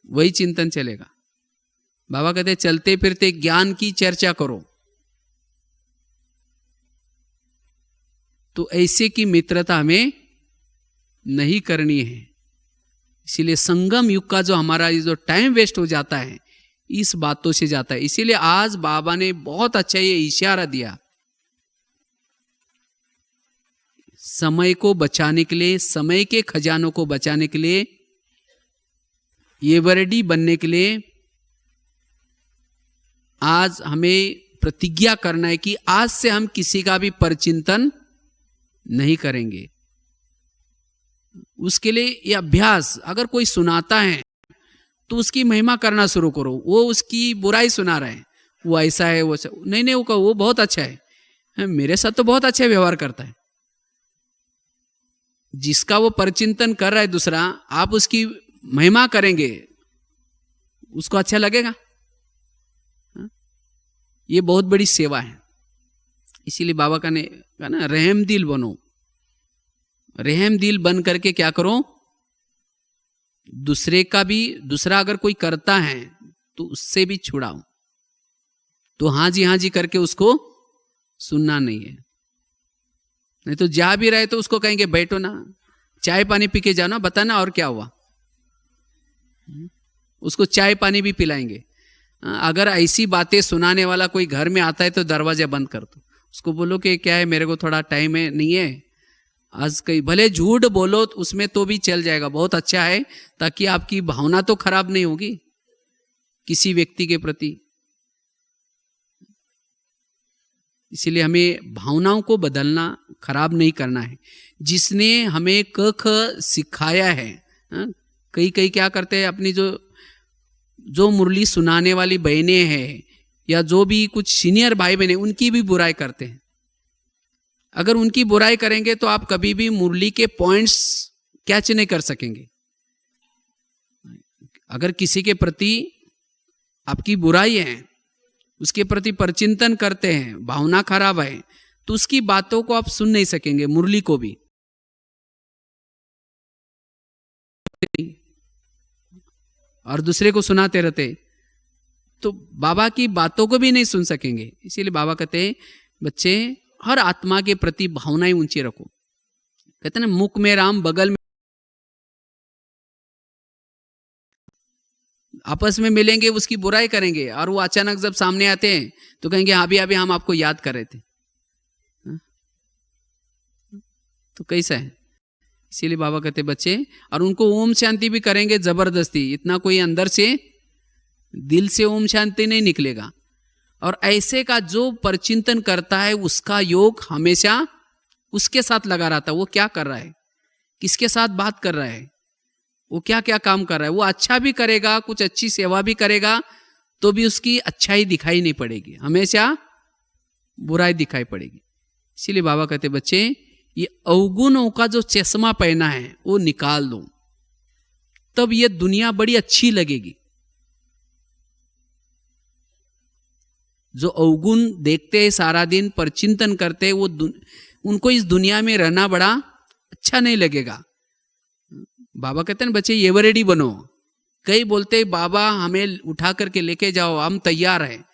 वही चिंतन चलेगा। बाबा कहते हैं चलते फिरते ज्ञान की चर्चा करो। तो ऐसे की मित्रता हमें नहीं करनी है। इसीलिए संगम युग का जो हमारा जो टाइम वेस्ट हो जाता है, इस बातों से जाता है। इसीलिए आज बाबा ने बहुत अच्छा ये इशारा दिया, समय को बचाने के लिए, समय के खजानों को बचाने के लिए, ये वर्डी बनने के लिए आज हमें प्रतिज्ञा करना है कि आज से हम किसी का भी परचिंतन नहीं करेंगे। उसके लिए ये अभ्यास, अगर कोई सुनाता है तो उसकी महिमा करना शुरू करो। वो उसकी बुराई सुना रहा है, वो ऐसा है, वो नहीं, वो बहुत अच्छा है, मेरे साथ तो बहुत अच्छा व्यवहार करता है। जिसका वो परचिंतन कर रहा है दूसरा, आप उसकी महिमा करेंगे, उसको अच्छा लगेगा। ये बहुत बड़ी सेवा है। इसीलिए बाबा का ने कहा ना, रहम दिल बनो। रहम दिल बन करके क्या करो, दूसरे का भी, दूसरा अगर कोई करता है तो उससे भी छुड़ाओ। तो हाँ जी करके उसको सुनना नहीं है। नहीं तो जा भी रहे तो उसको कहेंगे बैठो ना, चाय पानी पी के जाओ ना, बताना और क्या हुआ। उसको चाय पानी भी पिलाएंगे। अगर ऐसी बातें सुनाने वाला कोई घर में आता है तो दरवाजा बंद कर दो। उसको बोलो कि क्या है, मेरे को थोड़ा टाइम है, नहीं है आज, कहीं भले झूठ बोलो उसमें तो भी चल जाएगा, बहुत अच्छा है, ताकि आपकी भावना तो खराब नहीं होगी किसी व्यक्ति के प्रति। इसीलिए हमें भावनाओं को बदलना, खराब नहीं करना है। जिसने हमें क ख सिखाया है, कई क्या करते हैं, अपनी जो मुरली सुनाने वाली बहनें हैं या जो भी कुछ सीनियर भाई बहनें, उनकी भी बुराई करते हैं। अगर उनकी बुराई करेंगे तो आप कभी भी मुरली के पॉइंट्स कैच नहीं कर सकेंगे। अगर किसी के प्रति आपकी बुराई है, उसके प्रति परचिंतन करते हैं, भावना खराब है, तो उसकी बातों को आप सुन नहीं सकेंगे, मुरली को भी। और दूसरे को सुनाते रहते तो बाबा की बातों को भी नहीं सुन सकेंगे। इसीलिए बाबा कहते हैं बच्चे, हर आत्मा के प्रति भावनाएं ऊंची रखो। कहते हैं ना, मुख में राम बगल में, आपस में मिलेंगे उसकी बुराई करेंगे और वो अचानक जब सामने आते हैं तो कहेंगे अभी हम आपको याद कर रहे थे। तो कैसा है? इसीलिए बाबा कहते बच्चे, और उनको ओम शांति भी करेंगे जबरदस्ती, इतना कोई अंदर से दिल से ओम शांति नहीं निकलेगा। और ऐसे का जो परचिंतन करता है उसका योग हमेशा उसके साथ लगा रहता है। वो क्या कर रहा है, किसके साथ बात कर रहा है, वो क्या क्या काम कर रहा है। वो अच्छा भी करेगा, कुछ अच्छी सेवा भी करेगा, तो भी उसकी अच्छाई दिखाई नहीं पड़ेगी, हमेशा बुराई दिखाई पड़ेगी। इसीलिए बाबा कहते बच्चे ये अवगुणों का जो चश्मा पहना है वो निकाल दो, तब ये दुनिया बड़ी अच्छी लगेगी। जो अवगुण देखते हैं सारा दिन पर चिंतन करते हैं, वो उनको इस दुनिया में रहना बड़ा अच्छा नहीं लगेगा। बाबा कहते हैं बच्चे एवरेडी बनो। कई बोलते हैं बाबा हमें उठा करके लेके जाओ, हम तैयार हैं,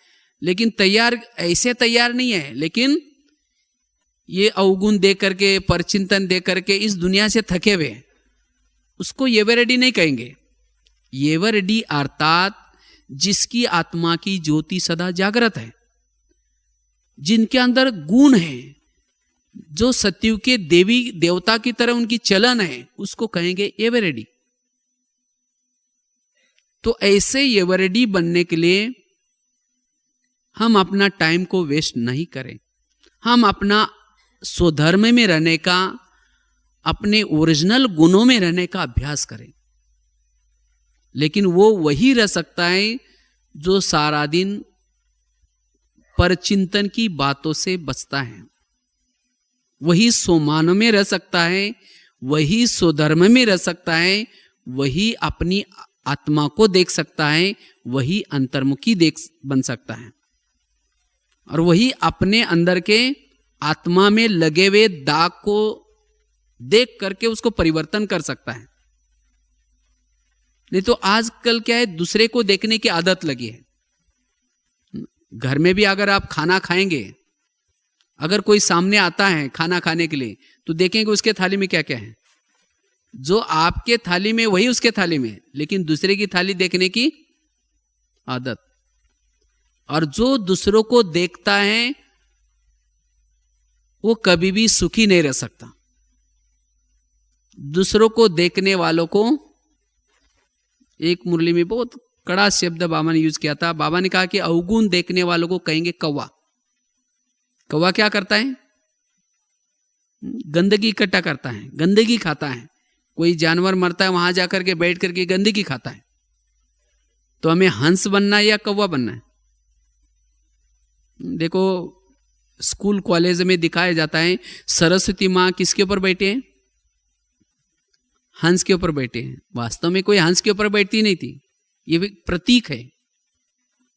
लेकिन तैयार ऐसे तैयार नहीं है। लेकिन ये अवगुण दे करके, परचिंतन दे करके इस दुनिया से थके हुए, उसको एवरेडी नहीं कहेंगे। एवरेडी अर्थात जिसकी आत्मा की ज्योति सदा जागृत है, जिनके अंदर गुण है, जो सत्युग के देवी देवता की तरह उनकी चलन है, उसको कहेंगे एवरेडी। तो ऐसे एवरेडी बनने के लिए हम अपना टाइम को वेस्ट नहीं करें। हम अपना स्वधर्म में रहने का, अपने ओरिजिनल गुणों में रहने का अभ्यास करें। लेकिन वो वही रह सकता है जो सारा दिन परचिंतन की बातों से बचता है। वही स्वमान में रह सकता है, वही स्वधर्म में रह सकता है, वही अपनी आत्मा को देख सकता है, वही अंतर्मुखी बन सकता है, और वही अपने अंदर के आत्मा में लगे हुए दाग को देख करके उसको परिवर्तन कर सकता है। नहीं तो आजकल क्या है, दूसरे को देखने की आदत लगी है। घर में भी अगर आप खाना खाएंगे, अगर कोई सामने आता है खाना खाने के लिए, तो देखेंगे उसके थाली में क्या क्या है। जो आपके थाली में वही उसके थाली में, लेकिन दूसरे की थाली देखने की आदत। और जो दूसरों को देखता है वो कभी भी सुखी नहीं रह सकता। दूसरों को देखने वालों को, एक मुरली में बहुत कड़ा शब्द बाबा ने यूज किया था। बाबा ने कहा कि अवगुण देखने वालों को कहेंगे कौवा। कौवा क्या करता है? गंदगी इकट्ठा करता है, गंदगी खाता है। कोई जानवर मरता है, वहां जाकर के बैठ करके गंदगी खाता है। तो हमें हंस बनना है या कौवा बनना है? देखो स्कूल कॉलेज में दिखाया जाता है, सरस्वती माँ किसके ऊपर बैठे हैं? हंस के ऊपर बैठे हैं। वास्तव में कोई हंस के ऊपर बैठती नहीं थी, ये भी प्रतीक है।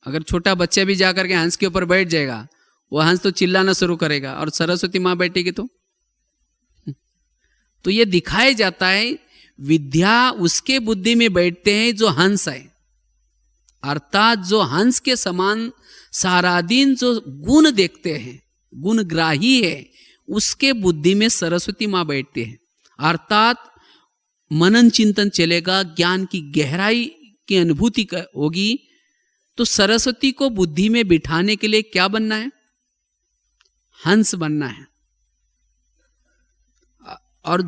अगर छोटा बच्चा भी जाकर के हंस के ऊपर बैठ जाएगा, वो हंस तो चिल्लाना शुरू करेगा, और सरस्वती माँ बैठेगी तो ये दिखाया जाता है विद्या उसके बुद्धि में बैठते हैं जो हंस है। अर्थात जो हंस के समान सारा दिन जो गुण देखते हैं, गुणग्राही है, उसके बुद्धि में सरस्वती माँ बैठते हैं। अर्थात मनन चिंतन चलेगा, ज्ञान की गहराई की अनुभूति होगी। तो सरस्वती को बुद्धि में बिठाने के लिए क्या बनना है? हंस बनना है। और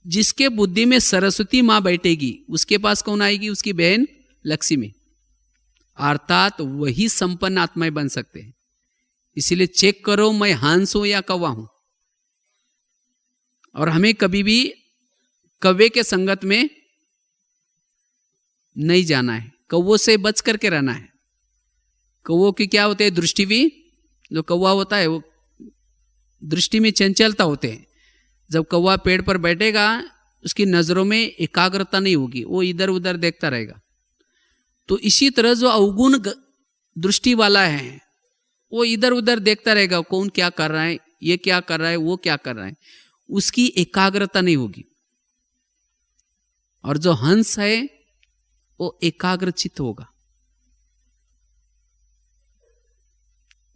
जिसके बुद्धि में सरस्वती माँ बैठेगी, उसके पास कौन आएगी? उसकी बहन लक्ष्मी। अर्थात वही संपन्न आत्माएं बन सकते हैं। इसीलिए चेक करो, मैं हंस हूं या कौवा हूं। और हमें कभी भी कौवे के संगत में नहीं जाना है, कौवों से बच करके रहना है। कौवों की क्या होते हैं? दृष्टि भी, जो कौवा होता है वो दृष्टि में चंचलता होते हैं। जब कौवा पेड़ पर बैठेगा, उसकी नजरों में एकाग्रता नहीं होगी, वो इधर उधर देखता रहेगा। तो इसी तरह जो अवगुण दृष्टि वाला है, वो इधर उधर देखता रहेगा, कौन क्या कर रहा है, ये क्या कर रहा है, वो क्या कर रहा है, उसकी एकाग्रता नहीं होगी। और जो हंस है वो एकाग्रचित होगा,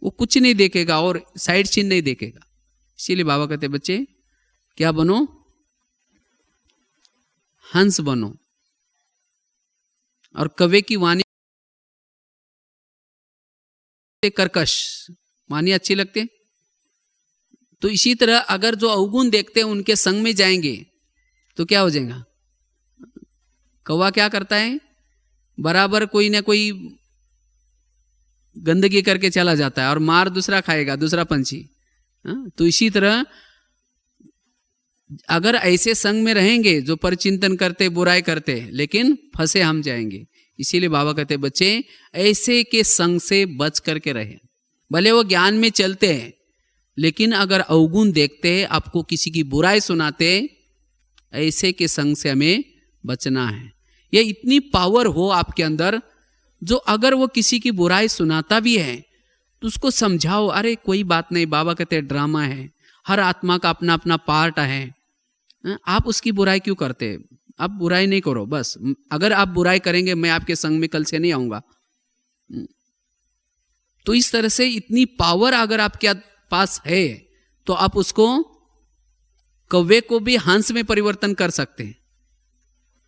वो कुछ नहीं देखेगा और साइड सीन नहीं देखेगा। इसीलिए बाबा कहते बच्चे क्या बनो? हंस बनो। और कौवे की वाणी कर्कश वाणी अच्छी लगती है। तो इसी तरह अगर जो अवगुण देखते हैं उनके संग में जाएंगे तो क्या हो जाएगा? कौवा क्या करता है? बराबर कोई ना कोई गंदगी करके चला जाता है और मार दूसरा खाएगा, दूसरा पंछी। तो इसी तरह अगर ऐसे संग में रहेंगे जो परचिंतन करते, बुराई करते, लेकिन फंसे हम जाएंगे। इसीलिए बाबा कहते बच्चे ऐसे के संग से बच करके रहे। भले वो ज्ञान में चलते हैं, लेकिन अगर अवगुण देखते हैं, आपको किसी की बुराई सुनाते, ऐसे के संग से हमें बचना है। ये इतनी पावर हो आपके अंदर, जो अगर वो किसी की बुराई सुनाता भी है तो उसको समझाओ, अरे कोई बात नहीं, बाबा कहते हैं ड्रामा है, हर आत्मा का अपना अपना पार्ट है। आप उसकी बुराई क्यों करते? आप बुराई नहीं करो बस। अगर आप बुराई करेंगे, मैं आपके संग में कल से नहीं आऊंगा। तो इस तरह से इतनी पावर अगर आपके पास है तो आप उसको, कौवे को भी हंस में परिवर्तन कर सकते हैं,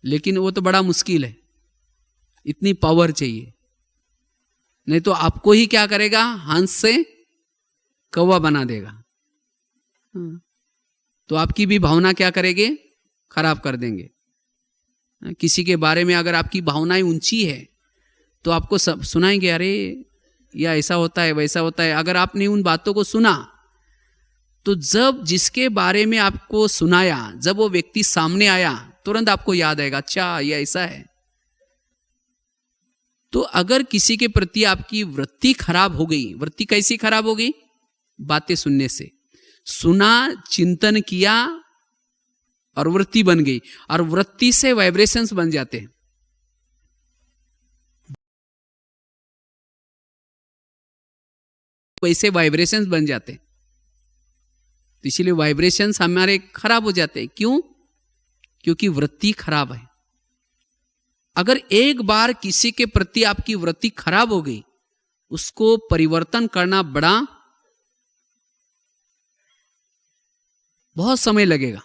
लेकिन वो तो बड़ा मुश्किल है, इतनी पावर चाहिए। नहीं तो आपको ही क्या करेगा, हंस से कौवा बना देगा। तो आपकी भी भावना क्या करेंगे, खराब कर देंगे। किसी के बारे में अगर आपकी भावनाएं ऊंची है तो आपको सब सुनाएंगे, अरे या ऐसा होता है, वैसा होता है। अगर आपने उन बातों को सुना तो जब जिसके बारे में आपको सुनाया, जब वो व्यक्ति सामने आया, तुरंत आपको याद आएगा, अच्छा ये ऐसा है। तो अगर किसी के प्रति आपकी वृत्ति खराब हो गई, वृत्ति कैसी खराब हो गई? बातें सुनने से। सुना, चिंतन किया और वृत्ति बन गई, और वृत्ति से वाइब्रेशंस बन जाते हैं। वैसे वाइब्रेशंस बन जाते हैं, तो इसीलिए वाइब्रेशंस हमारे खराब हो जाते हैं। क्यों? क्योंकि वृत्ति खराब है। अगर एक बार किसी के प्रति आपकी वृत्ति खराब हो गई, उसको परिवर्तन करना बहुत समय लगेगा।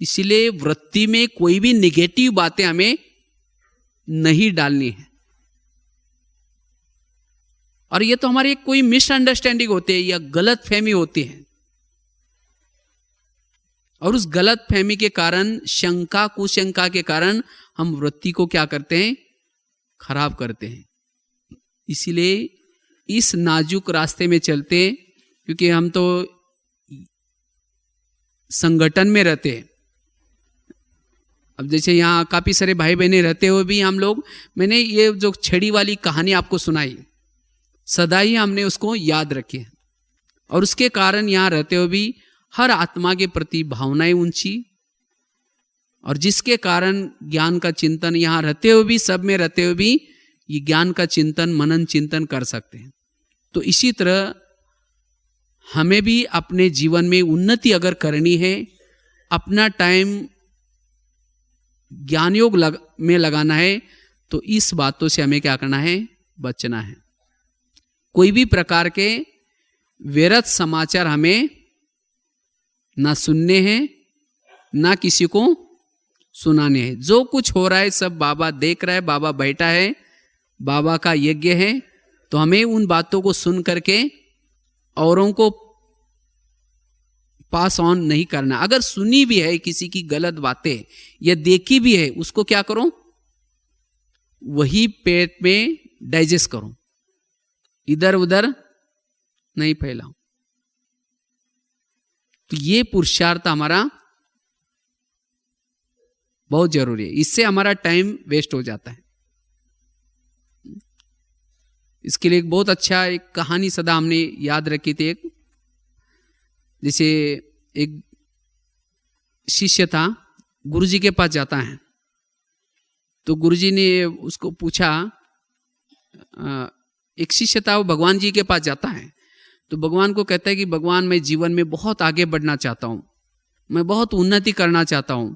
इसीलिए वृत्ति में कोई भी निगेटिव बातें हमें नहीं डालनी है। और ये तो हमारी कोई मिसअंडरस्टैंडिंग होती है या गलत फहमी होती है, और उस गलत फहमी के कारण, शंका कुशंका के कारण हम वृत्ति को क्या करते हैं, खराब करते हैं। इसीलिए इस नाजुक रास्ते में चलते, क्योंकि हम तो संगठन में रहते हैं। अब जैसे यहाँ काफी सारे भाई बहने रहते हुए भी हम लोग, मैंने ये जो छड़ी वाली कहानी आपको सुनाई, सदा ही हमने उसको याद रखी है, और उसके कारण यहाँ रहते हुए भी हर आत्मा के प्रति भावनाएं ऊंची, और जिसके कारण ज्ञान का चिंतन यहाँ रहते हुए भी, सब में रहते हुए भी ये ज्ञान का चिंतन, मनन चिंतन कर सकते हैं। तो इसी तरह हमें भी अपने जीवन में उन्नति अगर करनी है, अपना टाइम ज्ञान योग में लगाना है, तो इस बातों से हमें क्या करना है, बचना है। कोई भी प्रकार के व्यर्थ समाचार हमें ना सुनने हैं, ना किसी को सुनाने हैं। जो कुछ हो रहा है सब बाबा देख रहा है, बाबा बैठा है, बाबा का यज्ञ है। तो हमें उन बातों को सुन करके औरों को पास ऑन नहीं करना। अगर सुनी भी है किसी की गलत बातें या देखी भी है, उसको क्या करो, वही पेट में डाइजेस्ट करो, इधर उधर नहीं फैलाओ। तो ये पुरुषार्थ हमारा बहुत जरूरी है। इससे हमारा टाइम वेस्ट हो जाता है। इसके लिए एक बहुत अच्छा एक कहानी सदा हमने याद रखी थी। एक जैसे एक शिष्य था, गुरुजी के पास जाता है, तो गुरुजी ने उसको पूछा, एक शिष्य था वो भगवान जी के पास जाता है, तो भगवान को कहता है कि भगवान मैं जीवन में बहुत आगे बढ़ना चाहता हूँ, मैं बहुत उन्नति करना चाहता हूँ।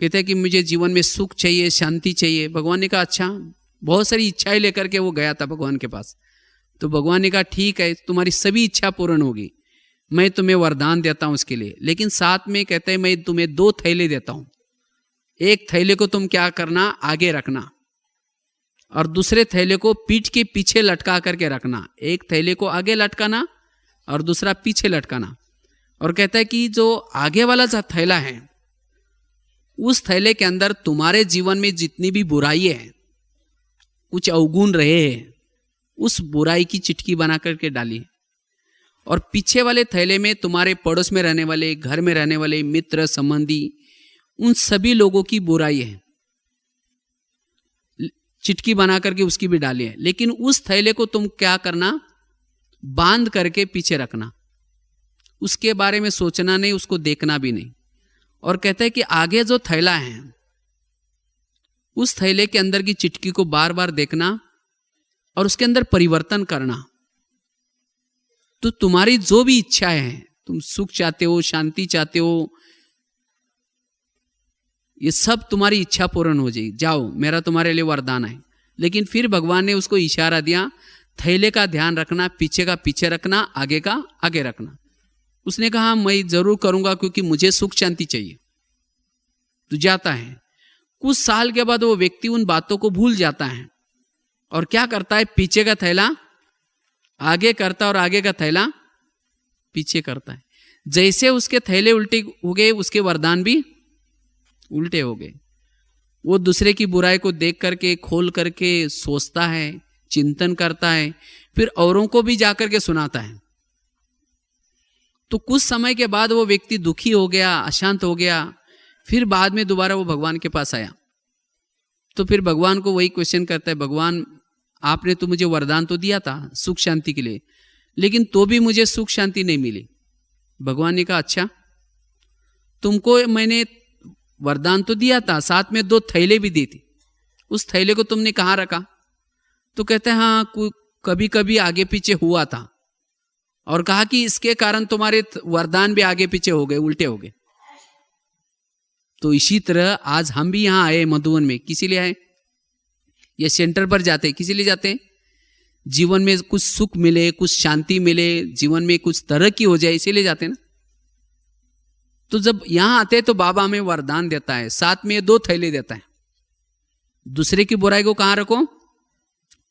कहता है कि मुझे जीवन में सुख चाहिए, शांति चाहिए। भगवान ने कहा अच्छा, बहुत सारी इच्छाएं लेकर के वो गया था भगवान के पास। तो भगवान ने कहा ठीक है, तुम्हारी सभी इच्छा पूर्ण होगी, मैं तुम्हें वरदान देता हूं उसके लिए, लेकिन साथ में कहते हैं मैं तुम्हें 2 थैले देता हूं। एक थैले को तुम क्या करना, आगे रखना, और दूसरे थैले को पीठ के पीछे लटका करके रखना। एक थैले को आगे लटकाना और दूसरा पीछे लटकाना। और कहता है कि जो आगे वाला जो थैला है, उस थैले के अंदर तुम्हारे जीवन में जितनी भी बुराई है, कुछ अवगुण रहे हैं, उस बुराई की चिटकी बना करके डाली है। और पीछे वाले थैले में तुम्हारे पड़ोस में रहने वाले, घर में रहने वाले मित्र संबंधी, उन सभी लोगों की बुराई है, चिटकी बना करके उसकी भी डाली है। लेकिन उस थैले को तुम क्या करना, बांध करके पीछे रखना, उसके बारे में सोचना नहीं, उसको देखना भी नहीं। और कहते हैं कि आगे जो थैला है उस थैले के अंदर की चिटकी को बार बार देखना और उसके अंदर परिवर्तन करना। तो तुम्हारी जो भी इच्छाएं हैं, तुम सुख चाहते हो, शांति चाहते हो, ये सब तुम्हारी इच्छा पूर्ण हो जाएगी। जाओ, मेरा तुम्हारे लिए वरदान है। लेकिन फिर भगवान ने उसको इशारा दिया, थैले का ध्यान रखना, पीछे का पीछे रखना, आगे का आगे रखना। उसने कहा मैं जरूर करूंगा क्योंकि मुझे सुख शांति चाहिए। तो जाता है। कुछ साल के बाद वो व्यक्ति उन बातों को भूल जाता है और क्या करता है, पीछे का थैला आगे करता और आगे का थैला पीछे करता है। जैसे उसके थैले उल्टे हो गए, उसके वरदान भी उल्टे हो गए। वो दूसरे की बुराई को देख करके, खोल करके सोचता है, चिंतन करता है, फिर औरों को भी जाकर के सुनाता है। तो कुछ समय के बाद वो व्यक्ति दुखी हो गया, अशांत हो गया। फिर बाद में दोबारा वो भगवान के पास आया। तो फिर भगवान को वही क्वेश्चन करता है, भगवान आपने तो मुझे वरदान तो दिया था सुख शांति के लिए, लेकिन तो भी मुझे सुख शांति नहीं मिली। भगवान ने कहा अच्छा, तुमको मैंने वरदान तो दिया था, साथ में 2 थैले भी दी थी, उस थैले को तुमने कहाँ रखा? तो कहते हैं हाँ कभी कभी आगे पीछे हुआ था, और कहा कि इसके कारण तुम्हारे वरदान भी आगे पीछे हो गए, उल्टे हो गए। तो इसी तरह आज हम भी यहां आए मधुवन में, किसी लिए आए? ये सेंटर पर जाते किसी लिए जाते हैं? जीवन में कुछ सुख मिले, कुछ शांति मिले, जीवन में कुछ तरक्की हो जाए, इसीलिए जाते हैं ना। तो जब यहां आते हैं तो बाबा हमें वरदान देता है, साथ में 2 थैले देता है। दूसरे की बुराई को कहां रखो?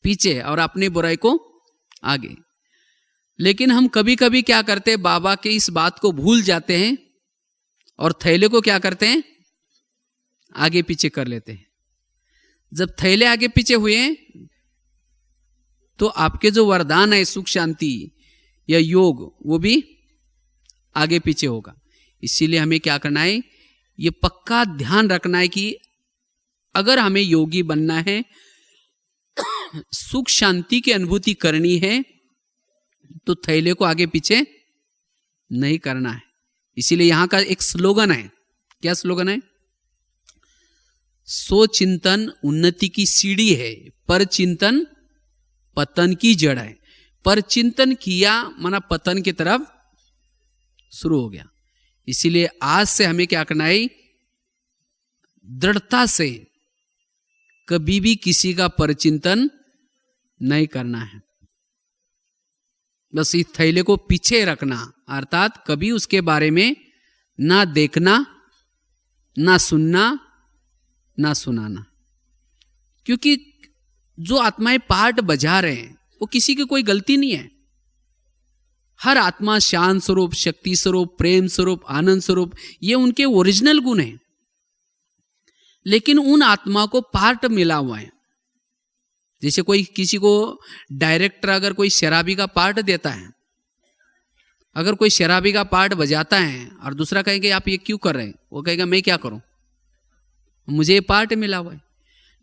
पीछे, और अपनी बुराई को आगे। लेकिन हम कभी कभी क्या करते हैं, बाबा के इस बात को भूल जाते हैं और थैले को क्या करते हैं, आगे पीछे कर लेते हैं। जब थैले आगे पीछे हुए तो आपके जो वरदान है सुख शांति या योग, वो भी आगे पीछे होगा। इसीलिए हमें क्या करना है, ये पक्का ध्यान रखना है कि अगर हमें योगी बनना है, सुख शांति की अनुभूति करनी है, तो थैले को आगे पीछे नहीं करना है। इसीलिए यहां का एक स्लोगन है। क्या स्लोगन है? सो चिंतन उन्नति की सीढ़ी है, पर चिंतन पतन की जड़ है। पर चिंतन किया माना पतन की तरफ शुरू हो गया। इसीलिए आज से हमें क्या करना है, दृढ़ता से कभी भी किसी का परचिंतन नहीं करना है। बस इस थैले को पीछे रखना, अर्थात कभी उसके बारे में ना देखना, ना सुनना, ना सुनाना। क्योंकि जो आत्माएं पार्ट बजा रहे हैं वो किसी की कोई गलती नहीं है। हर आत्मा शांत स्वरूप, शक्ति स्वरूप, प्रेम स्वरूप, आनंद स्वरूप, ये उनके ओरिजिनल गुण हैं। लेकिन उन आत्मा को पार्ट मिला हुआ है। जैसे कोई किसी को डायरेक्टर अगर कोई शराबी का पार्ट देता है, अगर कोई शराबी का पार्ट बजाता है और दूसरा कहेगा आप ये क्यों कर रहे हैं, वो कहेगा मैं क्या करूं, मुझे ये पार्ट मिला हुआ है।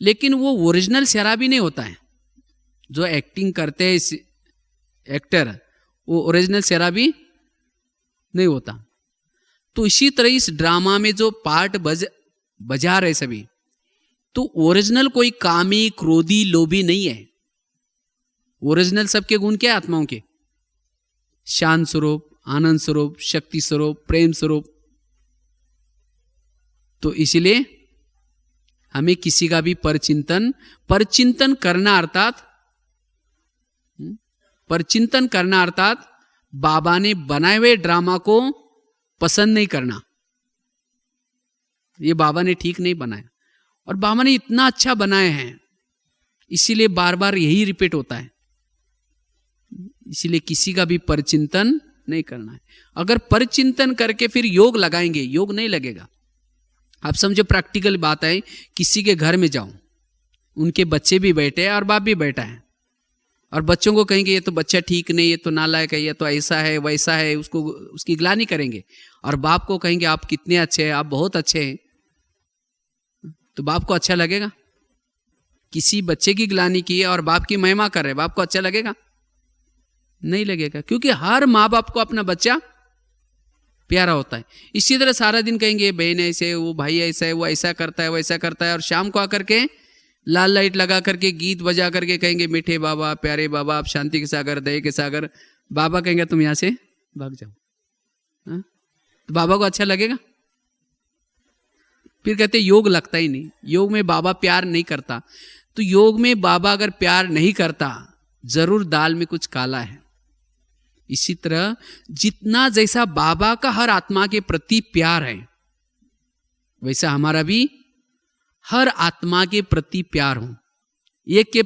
लेकिन वो ओरिजिनल शराबी नहीं होता है। जो एक्टिंग करते हैं एक्टर, वो ओरिजिनल शराबी नहीं होता। तो इसी तरह इस ड्रामा में जो पार्ट बजा रहे सभी, तो ओरिजिनल कोई कामी, क्रोधी, लोभी नहीं है। ओरिजिनल सबके गुण क्या है आत्माओं के? शांत स्वरूप, आनंद स्वरूप, शक्ति स्वरूप, प्रेम स्वरूप। तो इसलिए हमें किसी का भी परचिंतन करना, अर्थात बाबा ने बनाए हुए ड्रामा को पसंद नहीं करना। ये बाबा ने ठीक नहीं बनाया, और बाबा ने इतना अच्छा बनाए हैं, इसीलिए बार बार यही रिपीट होता है। इसीलिए किसी का भी परचिंतन नहीं करना है। अगर परचिंतन करके फिर योग लगाएंगे, योग नहीं लगेगा। आप समझो, प्रैक्टिकल बात है, किसी के घर में जाओ, उनके बच्चे भी बैठे हैं और बाप भी बैठा है, और बच्चों को कहेंगे ये तो बच्चा ठीक नहीं, ये तो नालायक है, ये तो ऐसा है वैसा है, उसको उसकी ग्लानि करेंगे। और बाप को कहेंगे आप कितने अच्छे हैं, आप बहुत अच्छे हैं, तो बाप को अच्छा लगेगा? किसी बच्चे की ग्लानि की है और बाप की महिमा कर रहे, बाप को अच्छा लगेगा? नहीं लगेगा, क्योंकि हर माँ बाप को अपना बच्चा प्यारा होता है। इसी तरह सारा दिन कहेंगे बहन ऐसे, वो भाई ऐसा है, वो ऐसा करता है, वैसा करता है, और शाम को आकर के लाल लाइट लगा करके गीत बजा करके कहेंगे मीठे बाबा, प्यारे बाबा, आप शांति के सागर, दया के सागर। बाबा कहेंगे तुम यहां से भाग जाओ। तो बाबा को अच्छा लगेगा? फिर कहते योग लगता ही नहीं, योग में बाबा प्यार नहीं करता। तो योग में बाबा अगर प्यार नहीं करता, जरूर दाल में कुछ काला है। इसी तरह जितना जैसा बाबा का हर आत्मा के प्रति प्यार है, वैसा हमारा भी हर आत्मा के प्रति प्यार हो। एक के